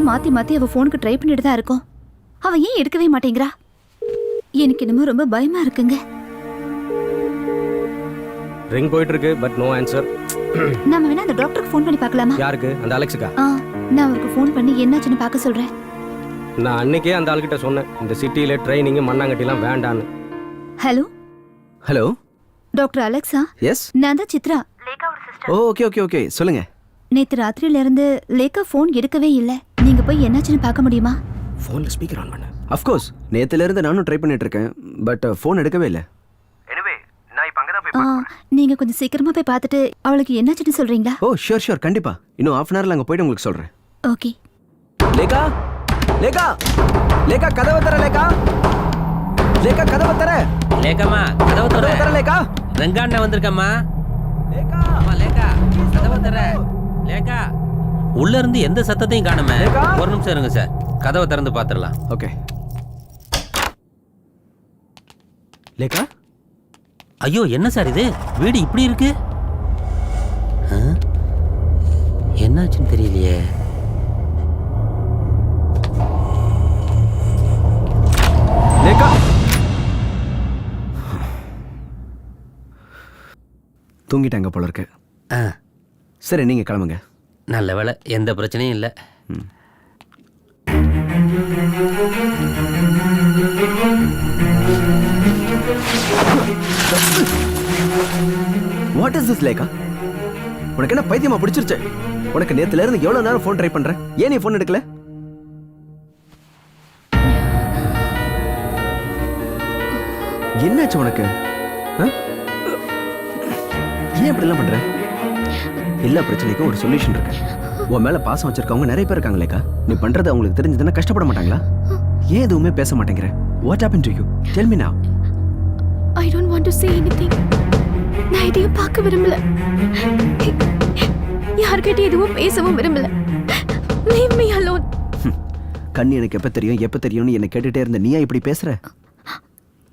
மாத்தி மாத்தி அவ போனுக்கு ட்ரை பண்ணிட்டு தான் இருக்கோம். அவ ஏன் எடுக்கவே மாட்டேங்கிறா? எனக்கு என்னமோ ரொம்ப பயமா இருக்குங்க. ரிங் போயிட்டு இருக்கு பட் நோ ஆன்சர். நாம வேணா அந்த டாக்டருக்கு ஃபோன் பண்ணி பார்க்கலாமா? யாருக்கு? அந்த அலெக்ஸுக்கா? நான் அவருக்கு ஃபோன் பண்ணி என்னாச்சுன்னு பார்க்க சொல்றேன். நான் அன்னைக்கே அந்த ஆள்கிட்ட சொன்னேன் இந்த சிட்டியில ட்ரைனிங் மண்ணாங்கட்டிலாம் வேண்டான்னு. Hello hello doctor Alexa? Yes, நான் தான் Chitra. Oh okay okay okay சொல்லுங்க. நேத்து ராத்திரியில இருந்து லேக்கா ஃபோன் எடுக்கவே இல்ல. நீங்க போய் என்னாச்சுன்னு பார்க்க முடியுமா? ஃபோன்ல ஸ்பீக்கர் ஆன் பண்ணு. ஆஃப் கோர்ஸ் நேத்துல இருந்து நானும் ட்ரை பண்ணிட்டு இருக்கேன் பட் ஃபோன் எடுக்கவே இல்ல. எனிவே நான் இப்ப அங்க தான் போய் பார்க்கறேன். நீங்க கொஞ்சம் சீக்கிரமா போய் பார்த்துட்டு அவளுக்கு என்னாச்சுன்னு சொல்றீங்களா? ஓ ஷூர் ஷூர் கண்டிப்பா. இன்னும் half an hourல அங்க போய்ட்டு உங்களுக்கு சொல்றேன். ஓகே. லேகா லேகா லேகா கதவை தர லேகா. லேகா கதவை தர. லேகாமா கதவை தர. லேகா ரங்காண்ண வந்திருக்கம்மா. லேகா அம்மா லேகா கதவை தர. லேகா உள்ள இருந்து எந்த சத்தத்தையும் காணுமே. ஒரு நிமிஷம் இருங்க சார், கதவை திறந்து பாத்துடலாம். ஓகே. லேகா ஐயோ என்ன சார் இது, வீடு இப்படி இருக்கு? என்னாச்சுன்னு தெரியலையே. லேகா தூங்கிட்டாங்க போல இருக்கு. சரி நீங்க கிளம்புங்க. நல்ல வேலை, எந்த பிரச்சனையும் இல்லை. What is this Lekha? உனக்கு என்ன பைத்தியமா பிடிச்சிருச்சு? உனக்கு நேத்துல இருந்து எவ்வளவு நேரம் ஃபோன் ட்ரை பண்ற? ஏன் நீ ஃபோன் எடுக்கல? என்னாச்சு உனக்கு? ஏன் இப்படி எல்லாம் பண்ற? எல்லா பிரச்சனைக்கும் ஒரு சொல்யூஷன் இருக்கு. உன் மேல பாசம் வச்சிருக்கவங்க நிறைய பேர் இருக்காங்க லேகா. நீ பண்றது அவங்களுக்கு தெரிஞ்சதுன்னா கஷ்டப்பட மாட்டாங்களா? ஏன் எதுவுமே பேச மாட்டேங்கிற? What happened to you? Tell me now. I don't want to say anything. நான் இதையும் பார்க்க விரும்பல. யார்கிட்ட எதுவும் பேசவும் விரும்பல. Leave me alone. கண்ணி எனக்கு எப்ப தெரியும்னு என்ன கேட்டுட்டே இருந்த நீயா இப்படி பேசுற?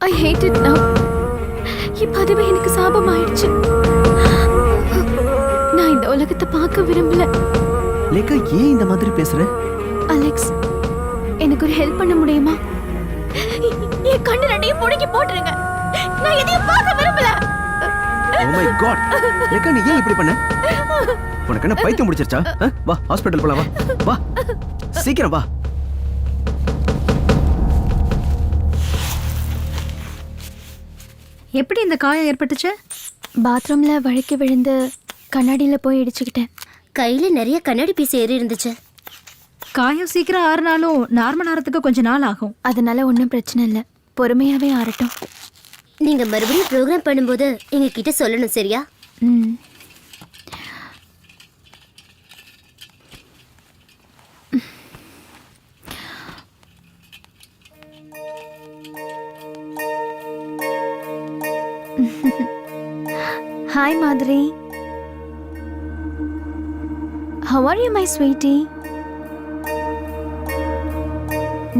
I hate it now. இப்ப அதுவே எனக்கு சாபம் ஆயிடுச்சு. நான் இந்த உலகத்தை பார்க்க விரும்பல. லேகா ஏன் இந்த மாதிரி பேசுற? அலெக்ஸ், எனக்கு ஒரு ஹெல்ப் பண்ண முடியுமா? என் கண்ணு ரெண்டையும் புடுங்கி போட்டுருங்க. நான் எதையும் பார்க்க விரும்பல. Oh my god. லேகா நீ ஏன் இப்படி பண்ண? உனக்கு என்ன பைத்தியம் முடிச்சிருச்சா? வா ஹாஸ்பிடல் போலாம் வா. வா. சீக்கிரம் வா. எப்படி இந்த காயம் ஏற்பட்டுச்சு? பாத்ரூம்ல வழுக்கி விழுந்து கண்ணாடியில போய் இடிச்சுக்கிட்டேன். கையில நிறைய கண்ணாடி பீஸ் ஏறி இருந்துச்சு. காயம் சீக்கிரம் ஆறுனாலும் நார்மல் ஆறதுக்கு கொஞ்ச நாள் ஆகும். அதனால ஒன்றும் பிரச்சனை இல்லை, பொறுமையாவே ஆறட்டும். நீங்க மறுபடியும் ப்ரோக்ராம் பண்ணும்போது எங்க கிட்ட சொல்லணும், சரியா? ம். Hi Madhuri. How are you, my sweetie?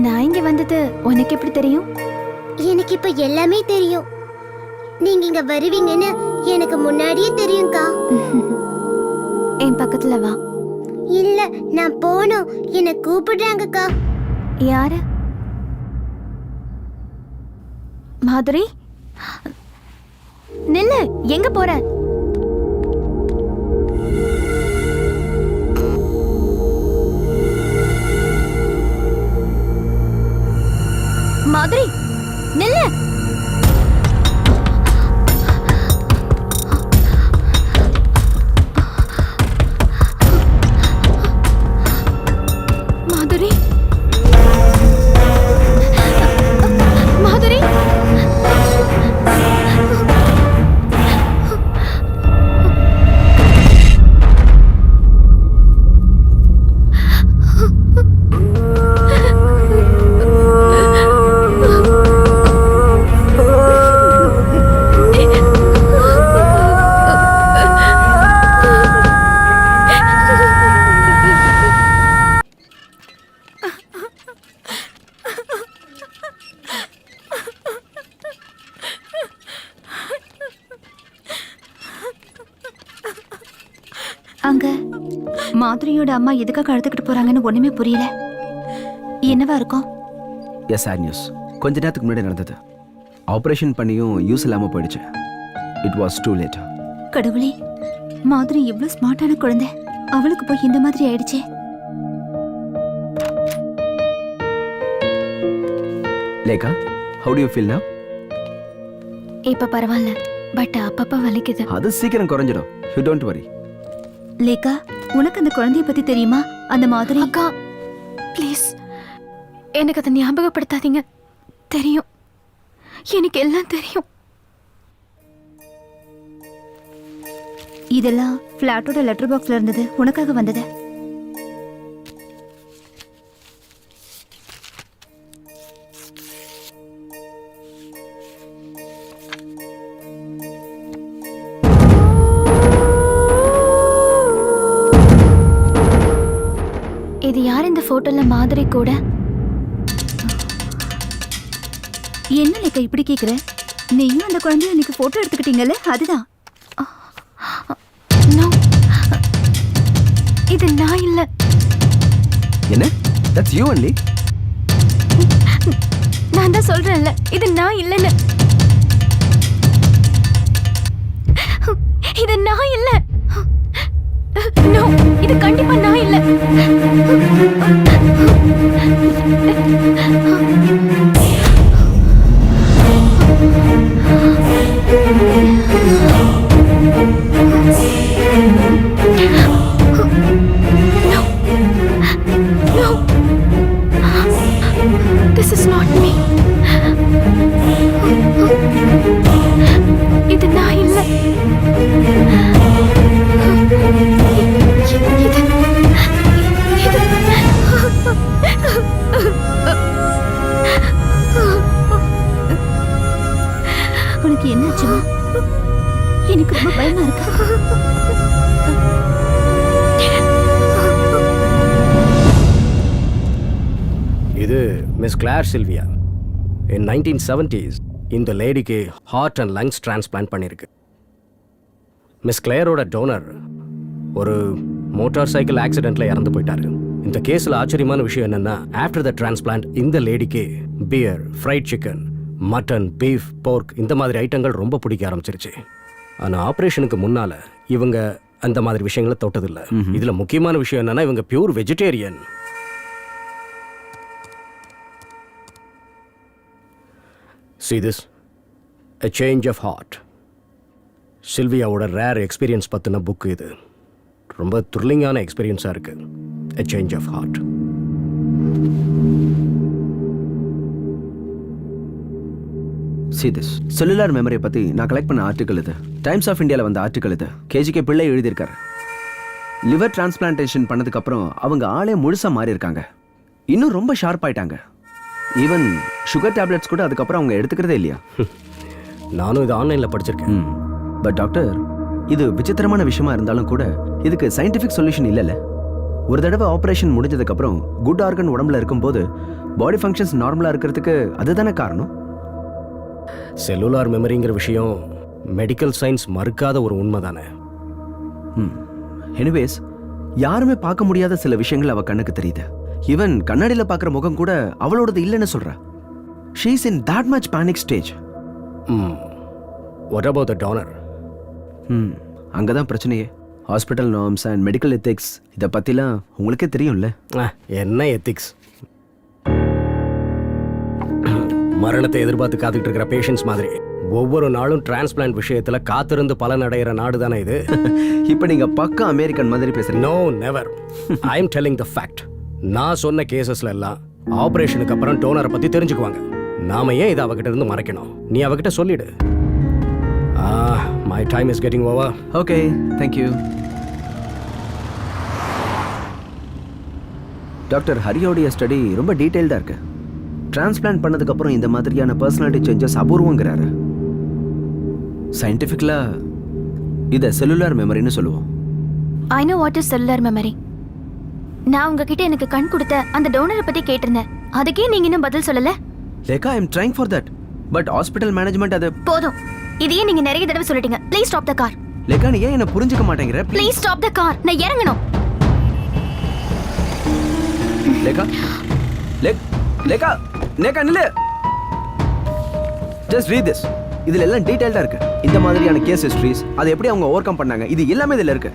நான் இங்க வந்தது உனக்கு எப்படி தெரியும்? எனக்கு இப்ப எல்லாமே தெரியும். நீங்க இங்க வருவீங்கன்னு எனக்கு முன்னாடியே தெரியும்க்கா. என் பக்கத்துல வா. இல்ல, நான் போகணும். என்ன கூப்பிடுறாங்கக்கா. யாரு? மாதுரி, நில்லு. எங்க போற? மாதுரி, நில்லு. மாதுரி, மாதுரி. அங்க மாதுரியோட அம்மா எதுக்காக அழுதுகிட்டு போறாங்கன்னு ஒண்ணுமே புரியல. என்னவா இருக்கும்? Yes, sad news. கொஞ்ச நேரத்துக்கு முன்னாடி நடந்தது. ஆப்ரேஷன் பண்ணியும் யூஸ் இல்லாமல் போயிடுச்சு. It was too late. கடவுளே, மாதுரி எவ்வளவு ஸ்மார்ட்டான குழந்தை, அவளுக்கு போய் இந்த மாதிரி ஆயிடுச்சே. Lekha, how do you feel now? இப்ப பரவாயில்ல, பட் அப்பப்ப வலிக்குது. அது சீக்கிரம் குறைஞ்சிடும். You don't worry. லேகா, உனக்கு அந்த குழந்தைய பத்தி தெரியுமா? அந்த மாதிரி அக்கா, ப்ளீஸ் எனக்கு அதை ஞாபகப்படுத்தாதீங்க. தெரியும், எனக்கு எல்லாம் தெரியும். இதெல்லாம் பிளாட்டோட லெட்டர் பாக்ஸ்ல இருந்தது, உனக்காக வந்தது. இது யார் இந்த போட்டோல மாதுரி கூட? என்ன லேக்கா இப்படி கேக்குற? நீயும் அந்த குழந்தைய இன்னைக்கு போட்டோ எடுத்துக்கிட்டீங்கல்ல, அதுதான். நோ, இது நான் இல்ல. என்ன? That's you only. நான் தான் சொல்றேன்ல, இது நான் இல்லைன்னு. இது நான் இல்ல. நோ, இது கண்டிப்பா நான் இல்ல. No. This is not me. இது நான் இல்ல. உனக்கு என்னாச்சுமா? எனக்கு ரொம்ப பயமா இருக்கு. இது miss glare Sylvia. In 1970s இந்த லேடிக்கு ஹார்ட் அண்ட் லங்ஸ் டிரான்ஸ்பிளான்ட் பண்ணியிருக்கு. மிஸ் கிளேரோட டோனர் ஒரு மோட்டார் சைக்கிள் ஆக்சிடென்ட்ல இறந்து போயிட்டாரு. இந்த கேஸில் ஆச்சரியமான விஷயம் என்னன்னா, ஆஃப்டர் த டிரான்ஸ்பிளான்ட் இந்த லேடிக்கு beer, fried chicken, mutton, beef, pork இந்த மாதிரி ஐட்டங்கள் ரொம்ப பிடிக்க ஆரம்பிச்சிருச்சு. ஆனால் ஆப்ரேஷனுக்கு முன்னால இவங்க அந்த மாதிரி விஷயங்களை தொட்டதில்லை. இதில் முக்கியமான விஷயம் என்னன்னா, இவங்க pure vegetarian. See this? A Change of Heart. சில்வியாவோட ரேர் எக்ஸ்பீரியன்ஸ் பற்றின புக்கு இது. ரொம்ப த்ரில்லிங்கான எக்ஸ்பீரியன்ஸாக இருக்குது. A Change of Heart. See this. Cellular மெமரியை பற்றி நான் கலெக்ட் பண்ண ஆர்டிக்கல் இது. டைம்ஸ் ஆஃப் இந்தியாவில் வந்த ஆர்டிக்கல் இது. கேஜிகே பிள்ளை எழுதியிருக்காரு. லிவர் டிரான்ஸ்பிளான்டேஷன் பண்ணதுக்கப்புறம் அவங்க ஆளே முழுசாக மாறி இருக்காங்க. இன்னும் ரொம்ப ஷார்ப் ஆயிட்டாங்க. ஈவன் சுகர் டேப்லெட்ஸ் கூட அதுக்கப்புறம் அவங்க எடுத்துக்கிறதே இல்லையா? நானும் இது ஆன்லைனில் படிச்சிருக்கேன். பட் டாக்டர், இது விசித்திரமான விஷயமா இருந்தாலும் கூட இதுக்கு சயின்டிஃபிக் சொல்யூஷன் இல்லைல்ல. ஒரு தடவை ஆப்ரேஷன் முடிஞ்சதுக்கப்புறம் குட் ஆர்கன் உடம்புல இருக்கும்போது பாடி ஃபங்க்ஷன்ஸ் நார்மலாக இருக்கிறதுக்கு அதுதானே காரணம். செல்லுலார் மெமரிங்கிற விஷயம் மெடிக்கல் சயின்ஸ் மறுக்காத ஒரு உண்மை தானே. எனிவேஸ், யாருமே பார்க்க முடியாத சில விஷயங்கள் அவ கண்ணுக்கு தெரியுது. ஈவன் கண்ணாடியில் பார்க்குற முகம் கூட அவளோடது இல்லைன்னு சொல்றா. She is in that much panic stage. What about the donor? அங்கே தான் பிரச்சனையே. Hospital norms and medical ethics இதை பற்றிலாம் உங்களுக்கே தெரியும்ல. என்ன எத்திக்ஸ்? மரணத்தை எதிர்பார்த்து காத்துக்கிட்டு இருக்கிற பேஷண்ட்ஸ் மாதிரி ஒவ்வொரு நாளும் டிரான்ஸ்பிளான்ட் விஷயத்தில் காத்திருந்து பலன் அடைகிற நாடு தானே இது. இப்போ நீங்கள் பக்கா அமெரிக்கன் மாதிரி பேசுறீங்க. No, never. I am telling the fact. நான் சொன்ன கேசஸ்ல எல்லாம் ஆபரேஷனுக்கு அப்புறம் டோனரை பற்றி தெரிஞ்சுக்குவாங்க. நாம ஏன் இதை அவகிட்ட இருந்து மறைக்கணும்? நீ அவகிட்ட சொல்லிடு. My time is getting over. Okay, thank you. Doctor ஹரியோடைய ஸ்டடி ரொம்ப டீட்டெயில்டாக இருக்கு. டிரான்ஸ்பிளான்ட் பண்ணதுக்கப்புறம் இந்த மாதிரியான பர்சனாலிட்டி சேஞ்சஸ் அபூர்வங்கிறாரு. சயின்டிஃபிக்கலாக இதை செல்லுலார் மெமரின்னு சொல்லுவோம். I know what is cellular memory. நான் உங்ககிட்ட எனக்கு கண் கொடுத்த அந்த டோனரை பத்தி கேட்டிருந்தேன். அதுக்கே நீங்க இன்னும் பதில் சொல்லல. Lekha, I am trying for that. But hospital management அது போதும். இதையே நீங்க நிறைய தடவை சொல்லிட்டீங்க. Please stop the car. Lekha, நீ ஏன் என்ன புரிஞ்சுக்க மாட்டேங்கிற? Please stop the car. நான் இறங்கணும். லேக்கா, லேக்கா, லேக்கா நில்லு. Just read this. இதுல எல்லாம் டீடைல்டா இருக்கு. இந்த மாதிரியான கேஸ் ஹிஸ்டரிஸ், அதை எப்படி அவங்க ஓவர் கம் பண்ணாங்க, இது எல்லாமே இதுல இருக்கு.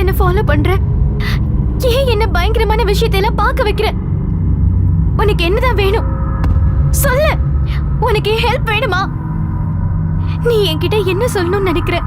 என்ன ஃபாலோ பண்ற? ஏன் என்ன பயங்கரமான விஷயத்தை எல்லாம் பார்க்க வைக்கிற? உனக்கு என்னதான் வேணும் சொல்லு. உனக்கு ஹெல்ப் வேணுமா? நீ என்கிட்ட என்ன சொல்லணும்னு நினைக்கிற?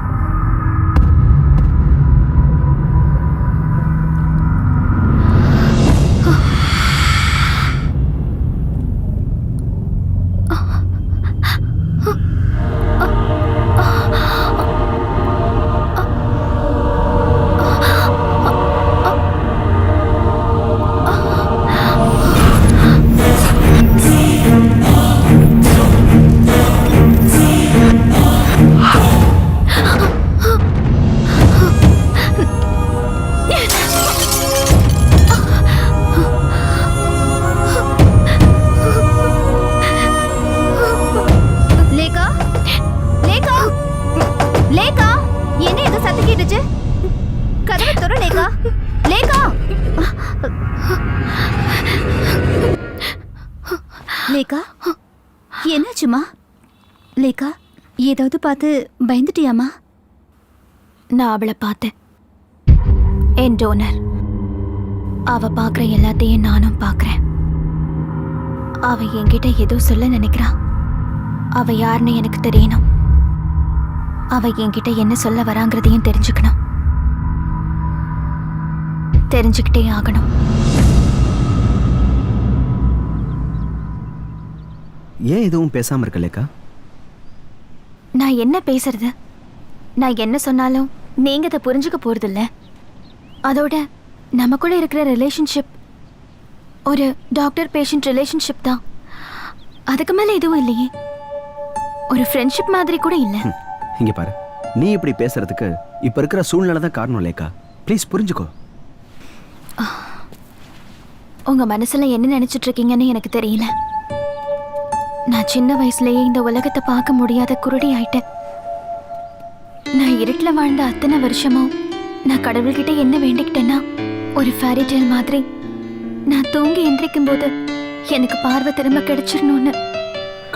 லேகா, என்னாச்சுமா? லேகா, ஏதாவது பார்த்து பயந்துட்டியாமா? நான் அவளை பார்த்தேன். என் டோனர். அவ பார்க்குற எல்லாத்தையும் நானும் பார்க்குறேன். அவ என்கிட்ட ஏதோ சொல்ல நினைக்கிறான். அவ யாருன்னு எனக்கு தெரியணும். அவ என்கிட்ட என்ன சொல்ல வராங்கிறதையும் தெரிஞ்சுக்கணும். தெரிஞ்சுக்கிட்டே ஆகணும். ஏன் எதுவும் பேசாம இருக்க லேக்கா? நான் என்ன பேசுறது? நான் என்ன சொன்னாலும் நீங்க அதை புரிஞ்சுக்க போறதில்ல. அதோட நமக்குள்ள இருக்கிற ரிலேஷன்ஷிப் ஒரு டாக்டர் பேஷண்ட் ரிலேஷன்ஷிப் தான். அதுக்கு மேல எதுவும் இல்லையே. ஒரு ஃப்ரெண்ட்ஷிப் மாதிரி கூட இல்ல. இங்க பாரு, நீ இப்படி பேசுறதுக்கு இப்ப இருக்கிற சூழ்நிலை தான் காரணம் லேக்கா. ப்ளீஸ் புரிஞ்சுக்கோ. உங்க மனசுல என்ன நினைச்சிட்டு இருக்கீங்கன்னு எனக்கு தெரியல. நான் சின்ன வயசுலயே இந்த உலகத்தை பார்க்க முடியாத குருடி ஆயிட்டேன். நான் இருட்டுல வாழ்ந்த அத்தனை வருஷமும் நான் கடவுள்கிட்ட என்ன வேண்டிக்கிட்டேன்னா, ஒரு ஃபேரி டேல் மாதிரி நான் தூங்கி எந்திரிக்கும் போது எனக்கு பார்வை திரும்ப கிடைச்சிடணும்னு.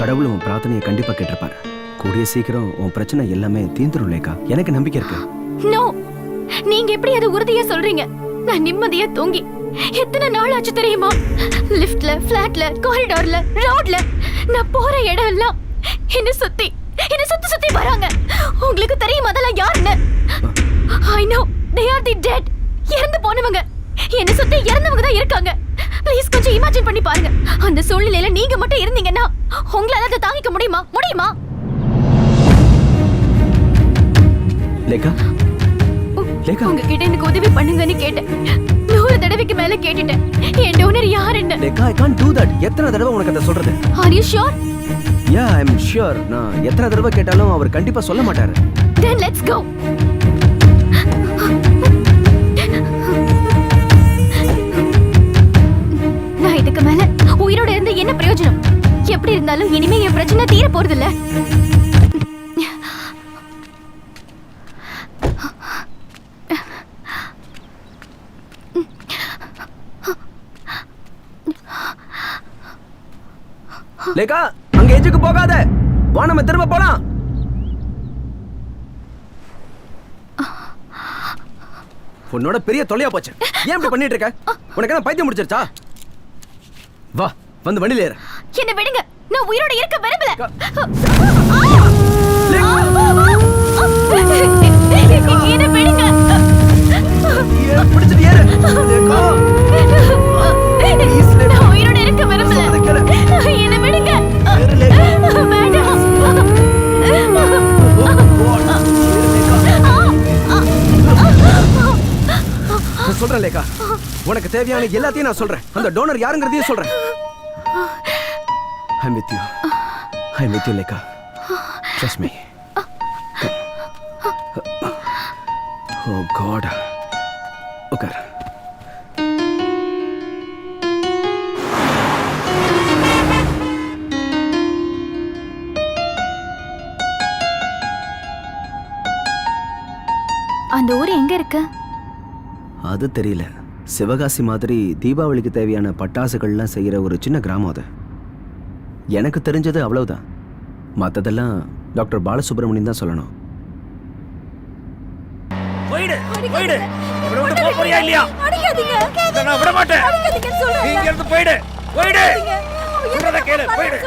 கடவுள் உன் பிரார்த்தனையை கண்டிப்பா கேட்டிருப்பாரு. கூடிய சீக்கிரம் உன் பிரச்சனை எல்லாமே தீந்துரும் லேக்கா. எனக்கு நம்பிக்கை இருக்கு. நோ, நீங்க எப்படி அதை உறுதியா சொல்றீங்க? நான் நிம்மதியா தூங்கி எத்தனை நாள் ஆச்சு தெரியுமா? லிஃப்ட்ல, ஃபிளாட்ல, காரிடார்ல, ரோட்ல, நான் போற இடம் எல்லாம் என்ன சுத்தி சுத்தி வராங்க. உங்களுக்கு தெரியுமா அதெல்லாம் யாருன்னு? I know they are the dead. இறந்து போனவங்க. என்ன சுத்தி இறந்தவங்க தான் இருக்காங்க. ப்ளீஸ் கொஞ்சம் இமேஜின் பண்ணி பாருங்க. அந்த சூழ்நிலையில நீங்க மட்டும் இருந்தீங்கன்னா உங்களால அதை தாங்கிக்க முடியுமா? லேக்கா, லேக்கா, உங்ககிட்ட எனக்கு உதவி பண்ணுங்கன்னு கேட்டேன். 100 தடவைக்கு மேல கேட்டுட்டேன். என் டோனர் யாருன்னு. லேக்கா, I can't do that. எத்தனை தடவை உனக்கு அதை சொல்றது? Are you sure? Yeah, I'm sure. நான் எத்தனை தடவை கேட்டாலும் அவர் கண்டிப்பா சொல்ல மாட்டாரு. Then let's go. நான் இதுக்கு மேல உயிரோட இருந்து என்ன பிரயோஜனம்? எப்படி இருந்தாலும் இனிமே என் பிரச்சனை தீர போறது இல்ல. லேக்கா, அங்க எஜுக்கு போகாத. வா நம்ம திரும்ப போலாம். உன்னோட பெரிய தொல்லையா போச்சு. ஏன் இப்படி பண்ணிட்டு இருக்க? உனக்கு என்ன பைத்தியம் முடிச்சிருச்சா? வா, வந்து வண்டியில ஏறு. என்ன விடுங்க. நான் உயிரோட இருக்க விரும்பல. என்ன விடுங்க. பிடிச்சிட்டு ஏறு. லேக்கா, நான் உயிரோட இருக்க விரும்பல. என்ன விடுங்க. வேண்டாம். நான் சொல்றேன் லேக்கா, உனக்கு தேவையான எல்லாத்தையும் நான் சொல்றேன். அந்த டோனர் யாருங்கிறதையும் சொல்றேன். I'm with you லேக்கா. Trust me. Oh God. உட்கார். அந்த ஊர் எங்க இருக்கு? அது தெரியல. சிவகாசி மாதிரி தீபாவளிக்கு தேவையான பட்டாசுகள்லாம் செய்யற ஒரு சின்ன கிராமம் அது. எனக்கு தெரிஞ்சது அவ்வளவுதான். மற்றதெல்லாம் டாக்டர் பாலசுப்ரமணியன் தான் சொல்லணும். போயிடு போயிடு. இவரை விட்டு போக போறியா இல்லையா? அடிக்காதீங்க. நான் விட மாட்டேன். அடிக்காதீங்க சொல்றேன். நீ இங்க இருந்து போயிடு. போயிடு. சொல்றத கேளு. போயிடு.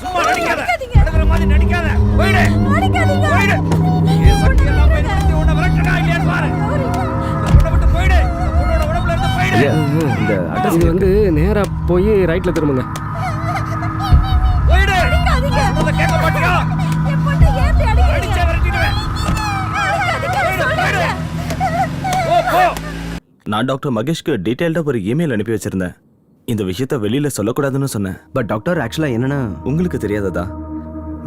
சும்மா நடிக்காத. நடக்கிற மாதிரி நடிக்காத. போயிடு. அடிக்காதீங்க. போயிடு. ஏ சக்தி எல்லாம் பயன்படுத்தி உன்னை விரட்டடா இல்லையான்னு பாரு. உன்னை விட்டு போயிடு. உன்னோட உடம்புல இருந்து போயிடு. இந்த அட்ரஸ் வந்து நேரா போய் ரைட்ல திரும்புங்க. போயிடு. அடிக்காதீங்க. சொல்றத கேட்க மாட்டியா? என் பொண்ணு ஏன் அடிக்கிறீங்க? அடிச்சே விரட்டிடுவேன். அடிக்காதீங்க. போ போ. நான் டாக்டர் மகேஷ்க்கு டீடைல்டா ஒரு இமெயில் அனுப்பி வச்சிருந்தேன். இந்த விஷயத்த வெளியில சொல்லக்கூடாதுன்னு சொன்னேன். பட் டாக்டர் ஆக்சுவலா என்னன்னா, உங்களுக்கு தெரியாததா?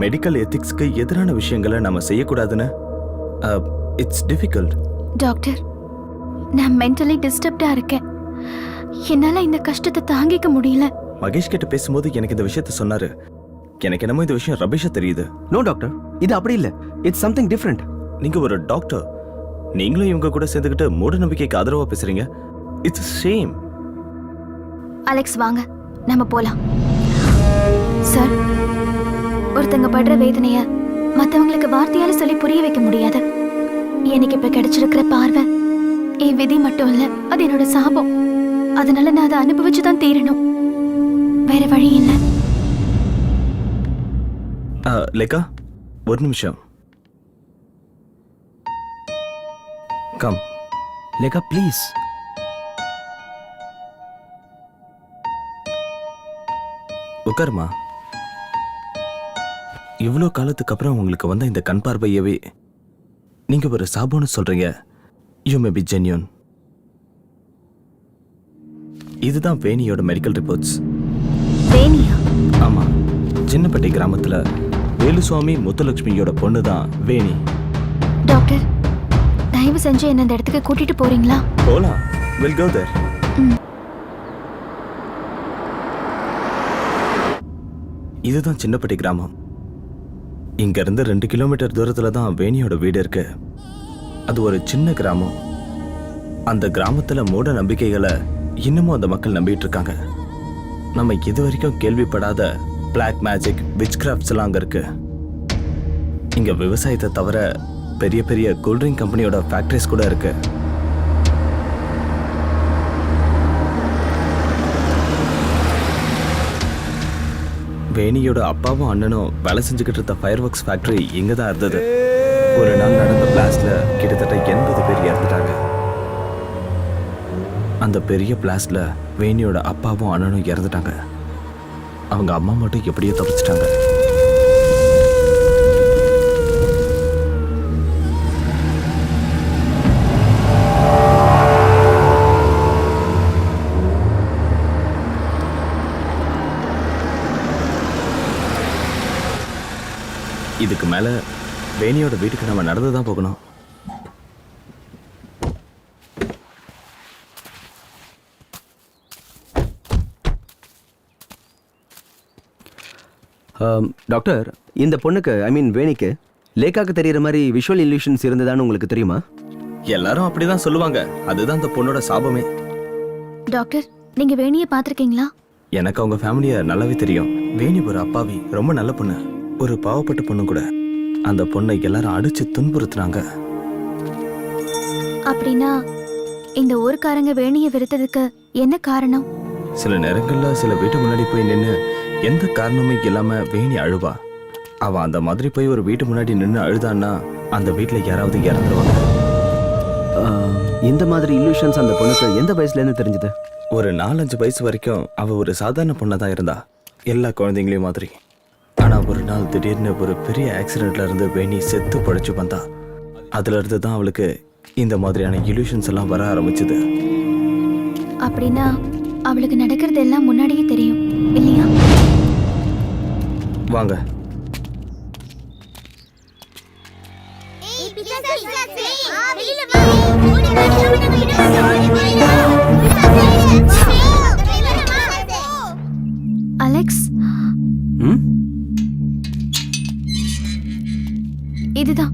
மெடிக்கல் எத்திக்ஸ்க்கு எதிரான விஷயங்களை நம்ம செய்யக்கூடாதுன்னு. It's difficult. டாக்டர், நான் மென்டலி டிஸ்டர்ப்டா இருக்கேன். என்னால இந்த கஷ்டத்தை தாங்கிக்க முடியல. மகேஷ் கிட்ட பேசும்போது எனக்கு இந்த விஷயத்த சொன்னாரு. எனக்கு என்னமோ இந்த விஷயம் ரபிஷா தெரியுது. நோ டாக்டர், இது அப்படி இல்ல. It's something different. நீங்க ஒரு டாக்டர், நீங்களும் இவங்க கூட சேர்ந்துக்கிட்டு மூட நம்பிக்கைக்கு ஆதரவா பேசுறீங்க. It's shame. அலெக்ஸ் வாங்க, நம்ம போலாம். சார், ஒருத்தங்க படுற வேதனைய மத்தவங்களுக்கு வார்த்தையால சொல்லி புரிய வைக்க முடியாது. எனக்கு இப்ப கிடைச்சிருக்கிற பார்வை என் விதி மட்டும் இல்ல, அது என்னோட சாபம். அதனால நான் அதை அனுபவிச்சுதான் தீரணும். வேற வழி இல்லை. லேக்கா, ஒரு நிமிஷம். கம். லேக்கா ப்ளீஸ். உட்காருமா. இவ்வளோ காலத்துக்கு அப்புறம் உங்களுக்கு வந்த இந்த கண் பார்வையவே நீங்க ஒரு சாபம்னு சொல்றீங்க. You may be genuine. இதுதான் வேணியோட மெடிக்கல் ரிப்போர்ட்ஸ். வேணியா? ஆமா, சின்னப்பட்டி கிராமத்துல வேலுசுவாமி முத்துலட்சுமியோட பொண்ணு தான் வேணி. டாக்டர் தயவு செஞ்சு என்ன இந்த இடத்துக்கு கூட்டிட்டு போறீங்களா? போலாம். We'll go there. இதுதான் சின்னப்பட்டி கிராமம். இங்க இருந்து 2 கிலோமீட்டர் தூரத்துல தான் வேணியோட வீடு இருக்கு. அது ஒரு சின்ன கிராமம். அந்த கிராமத்துல மூட நம்பிக்கைகளை இன்னமும் அந்த மக்கள் நம்பிட்டு இருக்காங்க. நம்ம இது வரைக்கும் கேள்விப்படாத பிளாக் மேஜிக், விச் கிராஃப்ட்ஸ் எல்லாம் அங்க இருக்கு. இங்க விவசாயத்தை தவிர பெரிய பெரிய கூல்ட்ரிங்க் கம்பெனியோட ஃபேக்டரிஸ் கூட இருக்கு. வேணியோட அப்பாவும் அண்ணனும் வேலை செஞ்சுக்கிட்டு இருந்த ஃபயர் ஒர்க்ஸ் ஃபேக்டரி இங்க தான் இருந்தது. ஒரு நாள் நடந்த பிளாஸ்ட்ல கிட்டத்தட்ட 80 பேர் இறந்துட்டாங்க. அந்த பெரிய பிளாஸ்ட்ல வேணியோட அப்பாவும் அண்ணனும் இறந்துட்டாங்க. அவங்க அம்மா மட்டும் எப்படியோ தப்பிச்சிட்டாங்க. இதுக்கு மேல வேணியோட வீட்டுக்கு நம்ம நடந்து தான் போகணும். டாக்டர், இந்த பொண்ணுக்கு ஐ மீன் வேணிக்கு லேக்காக்கு தெரியற மாதிரி விஷுவல் இல்லூஷன்ஸ் இருந்ததான்னு உங்களுக்கு தெரியுமா? எல்லாரும் அப்படிதான் சொல்லுவாங்க. அதுதான் அந்த பொண்ணோட சாபமே. டாக்டர் நீங்க வேணியை பார்த்திருக்கீங்களா? எனக்கு அவங்க ஃபேமிலியை நல்லாவே தெரியும். வேணி ஒரு அப்பாவி, ரொம்ப நல்ல பொண்ணு, ஒரு பாவப்பட்ட பொண்ணு கூட. அந்த பொண்ணை எல்லாரும் அடிச்சு துன்புறுத்துனாங்க. அப்படின்னா இந்த ஊர்க்காரங்க வேணியை வெறுத்ததுக்கு என்ன காரணம்? சில நேரங்கள்ல சில வீட்டு முன்னாடி போய் நின்று எந்த காரணமே இல்லாம வேணி அழுவா. அவ அந்த மாதிரி போய் ஒரு வீட்டு முன்னாடி நின்று அழுதான்னா அந்த வீட்டுல யாராவது இறந்துருவாங்க. இந்த மாதிரி இல்லூஷன்ஸ் அந்த பொண்ணுக்கு எந்த வயசுல இருந்து தெரிஞ்சது? ஒரு 4-5 வயசு வரைக்கும் அவ ஒரு சாதாரண பொண்ணா தான் இருந்தா, எல்லா குழந்தைங்களையும் மாதிரி. ஆனா ஒரு நாள் திடீர்னு ஒரு பெரிய ஆக்சிடென்ட்ல இருந்து வேணி செத்து படைச்சு வந்தா. அதுல இருந்து தான் அவளுக்கு இந்த மாதிரியான இல்லூஷன்ஸ் எல்லாம் வர ஆரம்பிச்சது. அப்படின்னா அவளுக்கு நடக்கிறது எல்லாம் முன்னாடியே தெரியும் இல்லையா? வாங்க. அலெக்ஸ், இதுதான்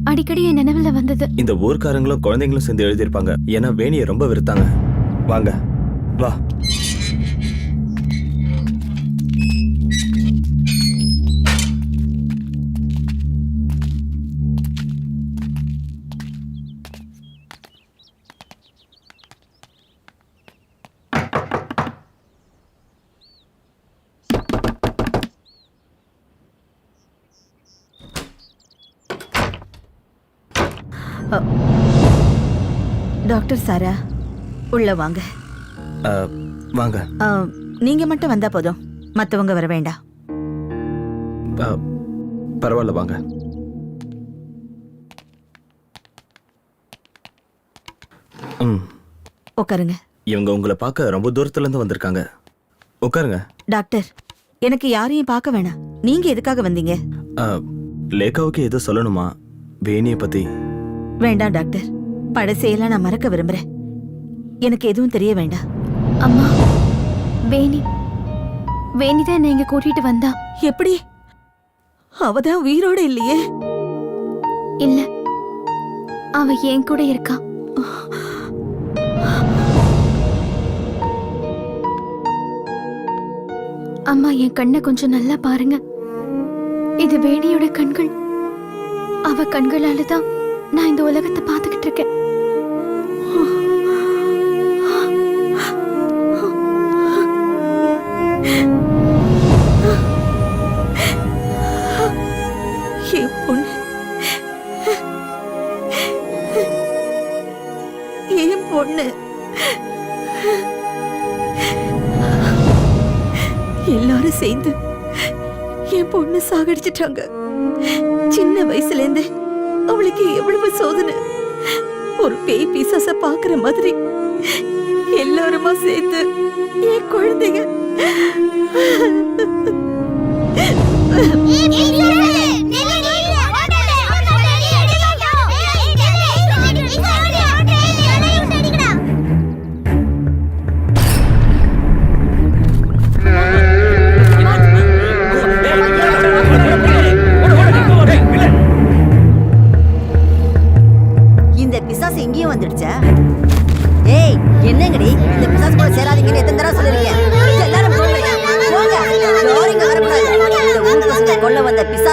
அடிக்கடி என் நினைவுல வந்தது. இந்த ஊர்க்காரங்களும் குழந்தைங்களும் சேர்ந்து எழுதியிருப்பாங்க. ஏன்னா வேணியை ரொம்ப வெறுத்தாங்க. வாங்க வா. டாக்டர் சாரா, உள்ள வாங்க. வாங்க. நீங்க மட்டும் வந்தா போதும், மத்தவங்க வர வேண்டாம். பரவாயில்ல வாங்க. உட்காருங்க. இவங்க உங்களை பார்க்க ரொம்ப தூரத்துல இருந்து வந்திருக்காங்க. உட்காருங்க. டாக்டர், எனக்கு யாரையும் பார்க்க வேணாம். நீங்க எதுக்காக வந்தீங்க? லேகாவுக்கு ஏதோ சொல்லணுமா வேணியை பத்தி? வேண்டாம் டாக்டர், பழசையெல்லாம் நான் மறக்க விரும்புறேன். எனக்கு எதுவும் தெரிய வேண்டாம். அம்மா, வேணிதான் என்னை இங்க கூட்டிட்டு வந்தா. எப்படி? அவதான் உயிரோட இல்லையே? இல்ல, அவ என் கூட இருக்கா. அம்மா, என் கண்ணை கொஞ்சம் நல்லா பாருங்க. இது வேணியோட கண்கள். அவ கண்களால தான் நான் இந்த உலகத்தை பார்த்துக்கிட்டு இருக்கேன். என் பொண்ணு, என் பொண்ணு. எல்லாரும் சேர்ந்து என் பொண்ணு சாகடிச்சிட்டாங்க. சின்ன வயசுல இருந்து அவளுக்கு எவ்வளவு சோதனை. ஒரு பேய் பிசாச பாக்குற மாதிரி எல்லாருமா சேர்ந்து என் குழந்தைங்க.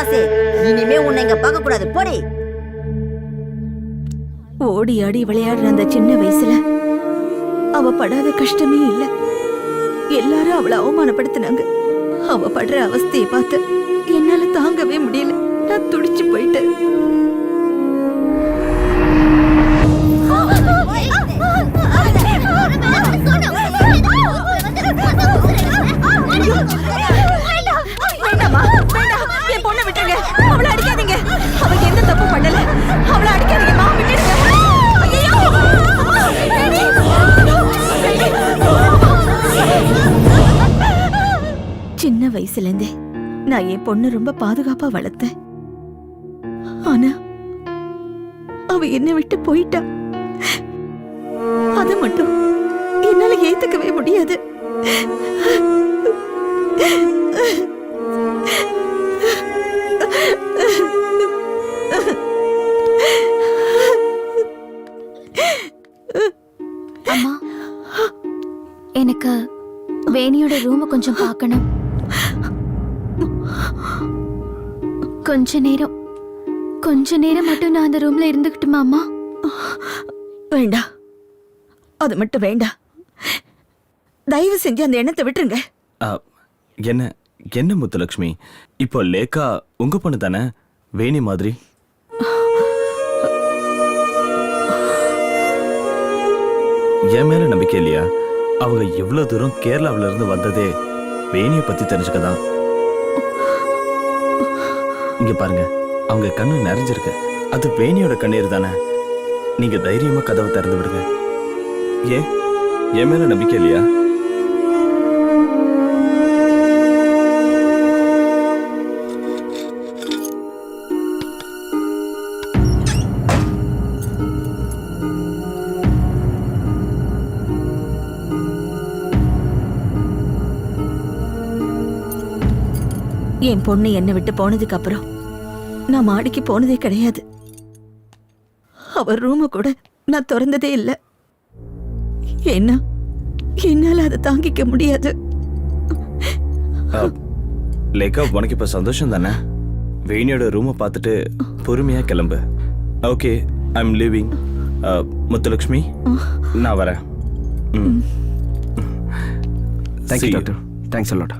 பிசாசே, இனிமே உன்னை இங்க பார்க்க கூடாது, போடி. ஓடி ஆடி விளையாடுற அந்த சின்ன வயசுல அவ படாத கஷ்டமே இல்ல. எல்லாரும் அவளை அவமானப்படுத்தினாங்க. அவ படுற அவஸ்தையை பார்த்து என்னால தாங்கவே முடியல. நான் துடிச்சு போயிட்டேன். வேண்டாமா, வேண்டாம், என் பொண்ணை விட்டுருங்க. அவளை அடிக்காதீங்க. அவ எந்த தப்பு பண்ணல. அவளை அடிக்காதீங்கம்மா, விட்டுடுங்க. ஐயையோ! சின்ன வயசுல இருந்தே நான் என் பொண்ணு ரொம்ப பாதுகாப்பா வளர்த்தேன். ஆனா அவ என்னை விட்டு போயிட்டா. அது மட்டும் என்னால ஏத்துக்கவே முடியாது. அம்மா, எனக்கு வேணியோட ரூமை கொஞ்சம் பார்க்கணும். கொஞ்ச நேரம் மட்டும் நான் அந்த ரூம்ல இருந்துக்கிட்டுமா அம்மா? வேண்டாம், அது மட்டும் வேண்டாம். தயவு செஞ்சு அந்த எண்ணத்தை விட்டுருங்க. என்ன முத்துலட்சுமி, இப்போ லேக்கா உங்க பொண்ணு தானே, வேணி மாதிரி? என் மேல நம்பிக்கை இல்லையா? அவங்க எவ்வளவு தூரம் கேரளாவில இருந்து வந்ததே வேணியை பத்தி தெரிஞ்சுக்கதான். இங்க பாருங்க, அவங்க கண்ணு நிறைஞ்சிருக்கு. அது வேணியோட கண்ணீர் தானே. நீங்க தைரியமா கதவை திறந்து விடுங்க. ஏன் என் மேல நம்பிக்கை இல்லையா? என் பொண்ணு என்னை விட்டு போனதுக்கு அப்புறம் நான் மாடிக்கு போனதே கிடையாது. அவர் ரூம கூட நான் திறந்ததே இல்லை. என்ன என்னால அதை தாங்கிக்க முடியாது. லேக்கா, உனக்கு இப்ப சந்தோஷம் தானே? வேணியோட ரூமை பார்த்துட்டு பொறுமையா கிளம்பு. Okay, I am leaving. Muthulakshmi, நான் வரேன். Thank you doctor. Thanks a lot.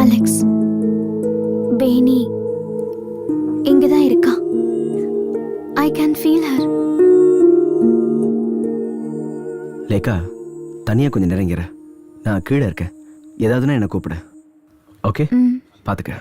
Alex, Veni இங்கதான் இருக்கா. I can feel her. Lekha, தனியா கொஞ்சம் நெருங்கிற. நான் கீழே இருக்கேன். ஏதாவதுன்னா என்னை கூப்பிடு. ஓகே, பார்த்துக்க.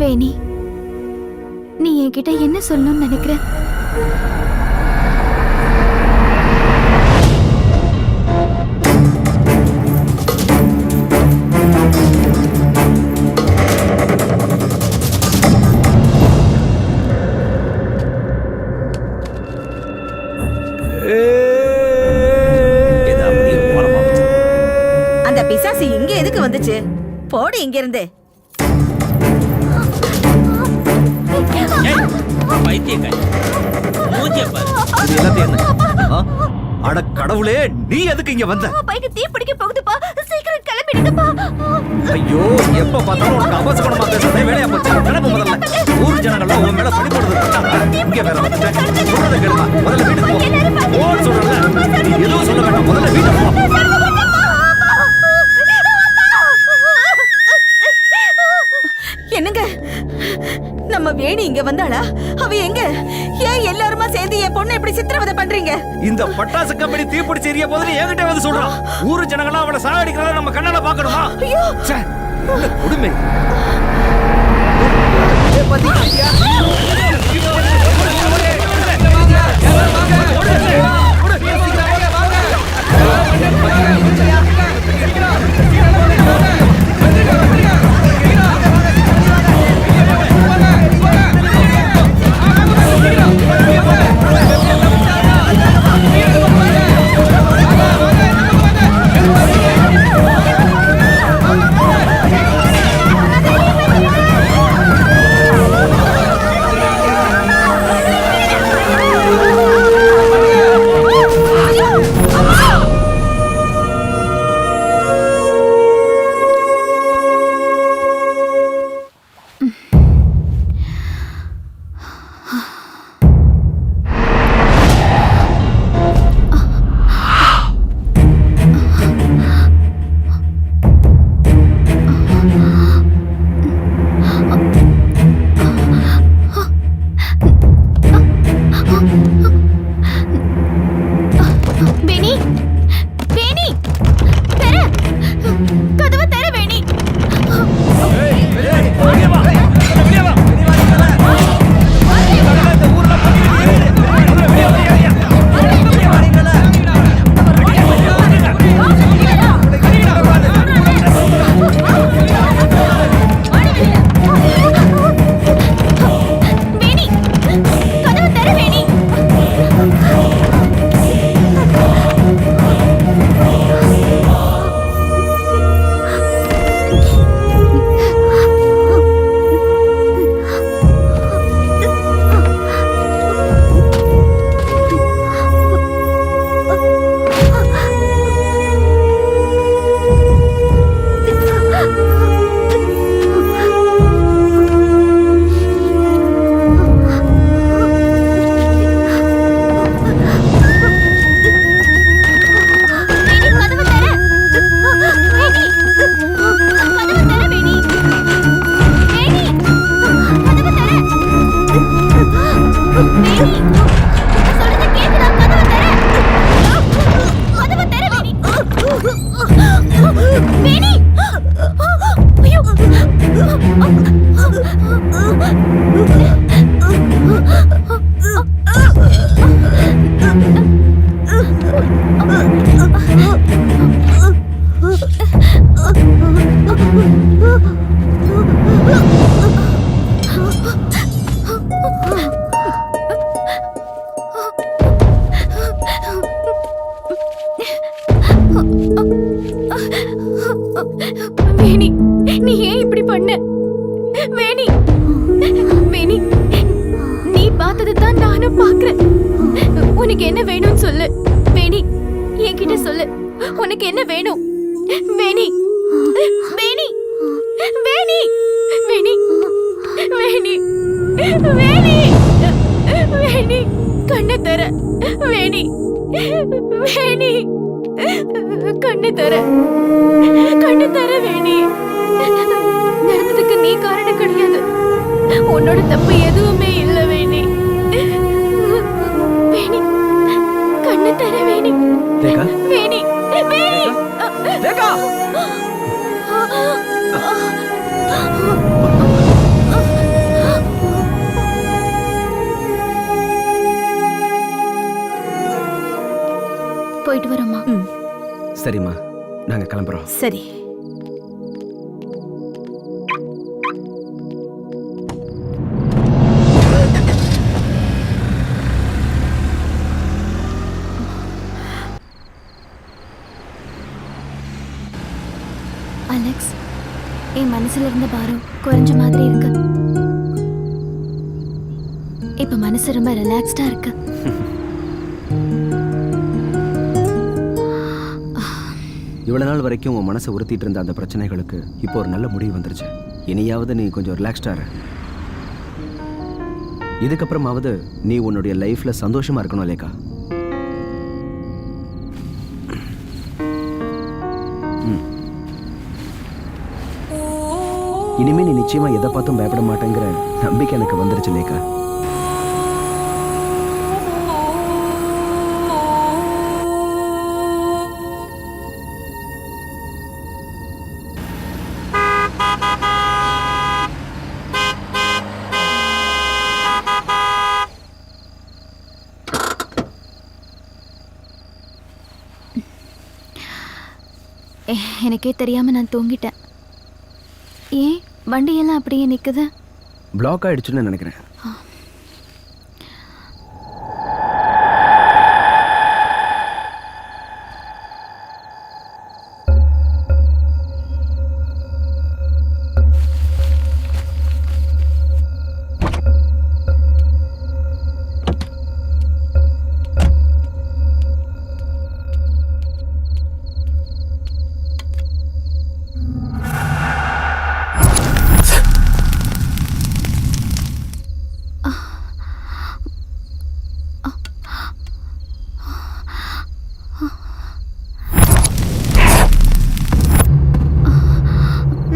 வேணி, நீ என்கிட்ட என்ன சொல்லணும்னு நினைக்கிற? எதுக்கு வந்துச்சு? போடி இங்க இருந்து. பைத்தியக்காரி மூஞ்சிய பாரு. இது எல்லாத்தையும் என்ன? அட கடவுளே, நீ எதுக்கு இங்க வந்த? பைக்கு தீ பிடிக்க போகுதுப்பா, சீக்கிரம் கிளம்பிடுங்கப்பா. ஐயோ, எப்ப பார்த்தாலும் உனக்கு அபசகுணமா பேசுறதே வேலையா போச்சு. கிளம்பு முதல்ல. ஊர் ஜனங்கள்லாம் உன் மேல பழி போடுறது இருக்காங்க. இங்க வேற வந்துட்டேன். சொல்றதை கேளுமா, முதல்ல வீட்டுக்கு போ. ஓ சொல்றல, நீ எதுவும் சொல்ல வேண்டாம், முதல்ல வீட்டுக்கு போ. என்னங்க, நம்ம வேணி இங்க வந்தாளா? அவ எங்க? ஏன் எல்லாருமா சேர்ந்து என் பொண்ணை இப்படி சித்திரவதை பண்றீங்க? இந்த பட்டாசு கம்பெனி தீப்பிடிச்சு எரிய போது என்கிட்ட வந்து சொல்றான். ஊரு ஜனங்கள்லாம் அவளை சாகடிக்கிறத நம்ம கண்ணால பாக்கணுமா? ச்சே, என்ன கொடுமை. வேணி, நீ ஏன் இப்படி பண்ண? வேணி, வேணி, நீ பார்த்தது தான் நானும் பார்க்கிறேன். உனக்கு என்ன வேணும்னு சொல்லு. வேணி, என்கிட்ட சொல்லு. உனக்கு என்ன வேணும்? வேணி, வேணி, வேணி, வேணி, வேணி, வேணி, வேணி, கண்ணை தர. வேணி, வேணி, கண்ணு தர, கண்ணு தர. வேணி, நடந்ததுக்கு நீ காரணம் கிடையாது. உன்னோட தப்பு எதுவுமே இல்ல. வேணி, வேணி, கண்ணு தர. வேணி, ரேகா, வேணி, வேணி, ரேகா. போயிட்டு வரோம்மா. சரிம்மா, நாங்க கிளம்புறோம். சரி. அலெக்ஸ், என் மனசுல இருந்த பாரம் குறைஞ்ச மாதிரி இருக்கு. இப்ப மனசு ரொம்ப ரிலாக்ஸ்டா இருக்கு. இவ்வளவு நாள் வரைக்கும் உன் மனசை உறுத்திட்டு இருந்த அந்த பிரச்சனைகளுக்கு இப்போ ஒரு நல்ல முடிவு வந்துருச்சு. இனியாவது நீ கொஞ்சம் ரிலாக்ஸ்டா இரு. இதுக்கப்புறமாவது நீ உன்னுடைய லைஃப்ல சந்தோஷமா இருக்கணும் லேக்கா. இனிமே நீ நிச்சயமா எதை பார்த்தும் பயப்பட மாட்டேங்கிற நம்பிக்கை எனக்கு வந்துருச்சு லேக்கா. எனக்கே தெரியாம நான் தூங்கிட்டேன். ஏன் வண்டியெல்லாம் அப்படியே நிக்குது? பிளாக் ஆயிடுச்சுன்னு நினைக்கிறேன்.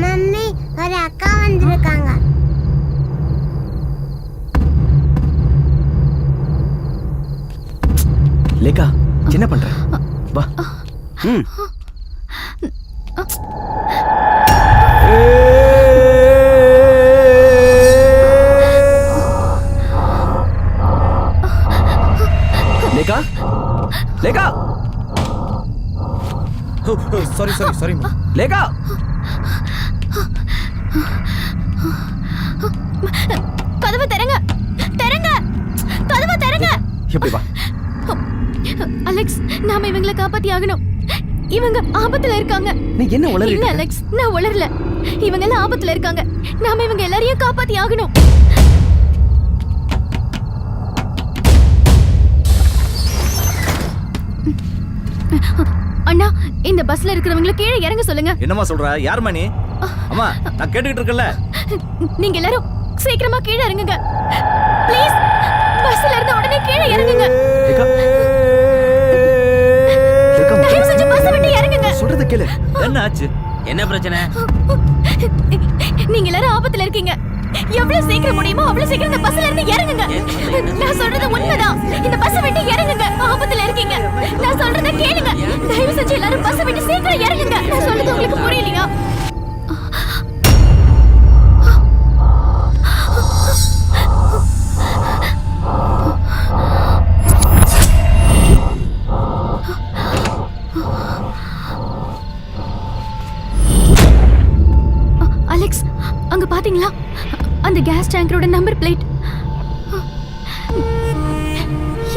மம்மி, ஒரு அக்கா வந்திருக்காங்க. லேக்கா, என்ன பண்ற? வா. லேக்கா, லேக்கா, சாரி லேக்கா. கதவை திறங்க, திறங்க, கதவை திறங்க. எப்படி வா? அலெக்ஸ், நாம இவங்களை காப்பாத்தி ஆகணும். இவங்க ஆபத்துல இருக்காங்க. நீ என்ன உளறிட்டு இல்ல இருக்க? அலெக்ஸ், நான் உளறல. இவங்க எல்லாம் ஆபத்துல இருக்காங்க. நாம இவங்க எல்லாரையும் காப்பாத்தி ஆகணும். அண்ணா, இந்த பஸ்ல இருக்கிறவங்களை கீழே இறங்க சொல்லுங்க. என்னம்மா சொல்ற? யாரும்மா நீ? அம்மா, நான் கேட்டுக்கிட்டு இருக்கேன்ல. நீங்க எல்லாரும் சீக்கிரமா கீழே இறங்குங்க ப்ளீஸ். பஸ்ல இருந்து உடனே கீழே இறங்குங்க. லேக்கா, லேக்கா, தயவு செஞ்சு பஸ்ஸை விட்டு இறங்குங்க. சொல்றத கேளு. என்ன ஆச்சு? என்ன பிரச்சனை? நீங்க எல்லாரும் ஆபத்துல இருக்கீங்க. எவ்வளவு சீக்கிரம் முடியுமோ அவ்வளவு சீக்கிரம் இந்த பஸ்ல இருந்து இறங்குங்க. நான் சொல்றது உண்மைதான். இந்த பஸ்ஸை விட்டு இறங்குங்க. ஆபத்துல இருக்கீங்க. நான் சொல்றத கேளுங்க. தயவு செஞ்சு எல்லாரும் பஸ்ஸை விட்டு சீக்கிரம் இறங்குங்க. நான் சொல்றது உங்களுக்கு புரியலையா? அலெக்ஸ், அங்க பாத்தீங்களா? அந்த கேஸ் டேங்கரோட நம்பர் பிளேட்.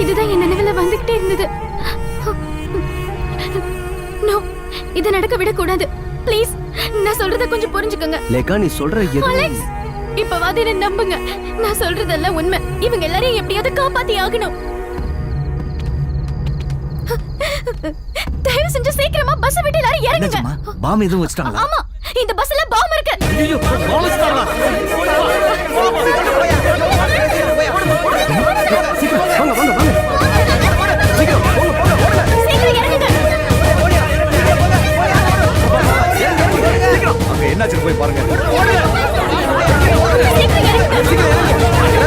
இதுதான் என் நினைவுல வந்துகிட்டே இருந்தது. நோ, இது நடக்க விடக்கூடாது. ப்ளீஸ், நான் சொல்றத கொஞ்சம் புரிஞ்சுக்கோங்க. லேக்கா, நீ சொல்ற எது? அலெக்ஸ், இப்பவாது என்ன நம்புங்க. நான் சொல்றதெல்லாம் உண்மை. இவங்க எல்லாரையும் எப்படியாவது காப்பாத்தி ஆகணும். தயவு செஞ்சு சீக்கிரமா பஸ் விட்டு எல்லாரும் இறங்குங்க. பாம் எதுவும் வச்சிட்டாங்களா? ஆமா, இந்த பஸ்ல பாம் இருக்கு. ஐயோ, பாம் வச்சிட்டாங்களா? சீக்கிரம் வாங்க, வாங்க, வாங்க. சீக்கிரம் போங்க, போங்க, போங்க. சீக்கிரம் இறங்குங்க. சீக்கிரம். அங்க என்னாச்சு போய் பாருங்க. சீக்கிரம் இறங்குங்க.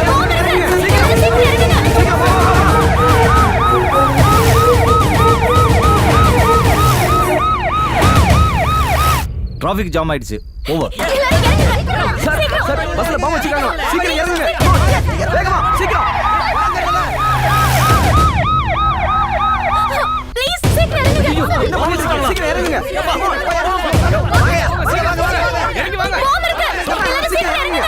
பாம் இருக்கு. சீக்கிரம் இறங்குங்க. டிராஃபிக் ஜாம் ஆயிடுச்சு. ஓவர். எல்லாரும் இறங்குங்க. சார், சார், பஸ்ல பாம் வச்சிருக்காங்க. சீக்கிரம் இறங்குங்க. வேகமா, சீக்கிரம். ப்ளீஸ் சீக்கிரம் இறங்குங்க. என்ன பண்ணிட்டு இருக்கீங்க? சீக்கிரம் இறங்குங்க. பாம் இருக்கு. எல்லாரும் சீக்கிரம் இறங்குங்க.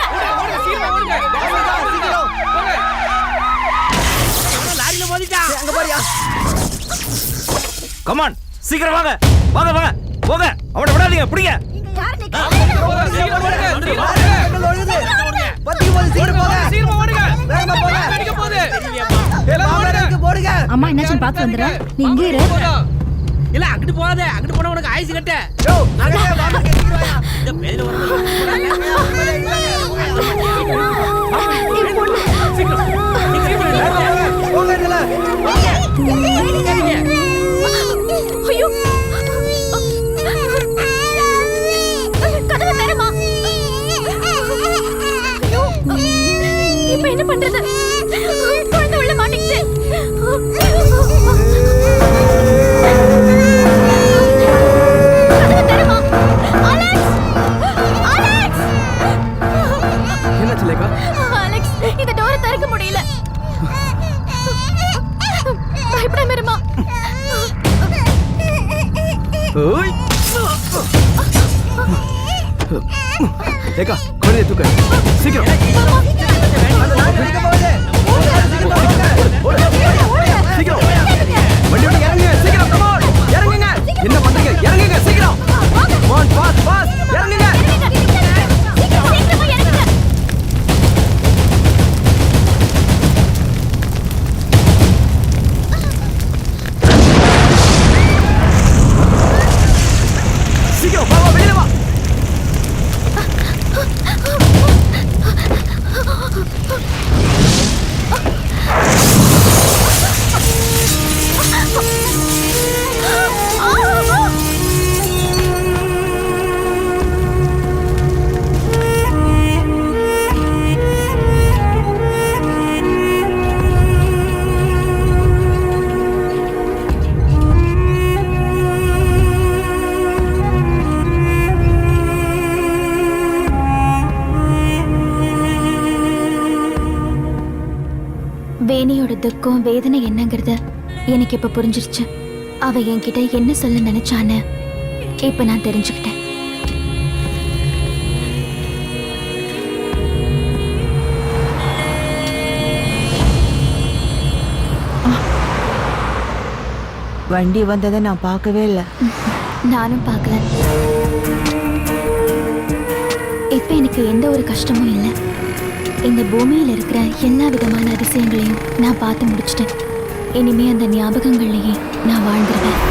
லாரியில மோதிட்டான். அங்க பாரியா? கமான், சீக்கிரம் வாங்க. வாங்க, வாங்க. போங்க. அவனை விடாதீங்க. பிடிங்க. அம்மா என்னாச்சுன்னு பார்த்து வந்துடுறேன் நீ இங்கே இரு இல்ல அங்கிட்டு போகாத, அங்கிட்டு போனா உனக்கு ஆயுசு கட்ட. இந்த பேர்ல ஐயோ கதவை தரமா. இப்ப என்ன பண்றது? குழந்தை உள்ள மாட்டிக்கிச்சு. கதவை தரமா. அலெக்ஸ், அலெக்ஸ், என்னாச்சு லேகா? அலெக்ஸ், இந்த டோரை திறக்க முடியல. பயப்படாம இருமா. ஓய் லேகா, குழந்தையை தூக்கு சீக்கிரம். சீக்கிரம் வண்டி விட்டு இறங்குங்க, சீக்கிரம் come on. இறங்குங்க. என்ன பண்றீங்க? இறங்குங்க சீக்கிரம். Come on, fast, fast. இறங்குங்க. சீக்கிரமா இறங்குங்க. சீக்கிரம் வா, வா, வெளியில வா. வேணியோட துக்கம் வேதனை என்னங்கிறது எனக்கு இப்ப புரிஞ்சிருச்சு. அவ என்கிட்ட என்ன சொல்ல நினைச்சான்னு இப்ப நான் தெரிஞ்சுக்கிட்டேன். வண்டி வந்ததை நான் பார்க்கவே இல்லை. நானும் பார்க்கல. இப்ப எனக்கு எந்த ஒரு கஷ்டமும் இல்லை. இந்த பூமியில இருக்கிற எல்லா விதமான அதிசயங்களையும் நான் பார்த்து முடிச்சிட்டேன். இனிமே அந்த ஞாபகங்கள்லயே நான் வாழ்ந்துருவேன்.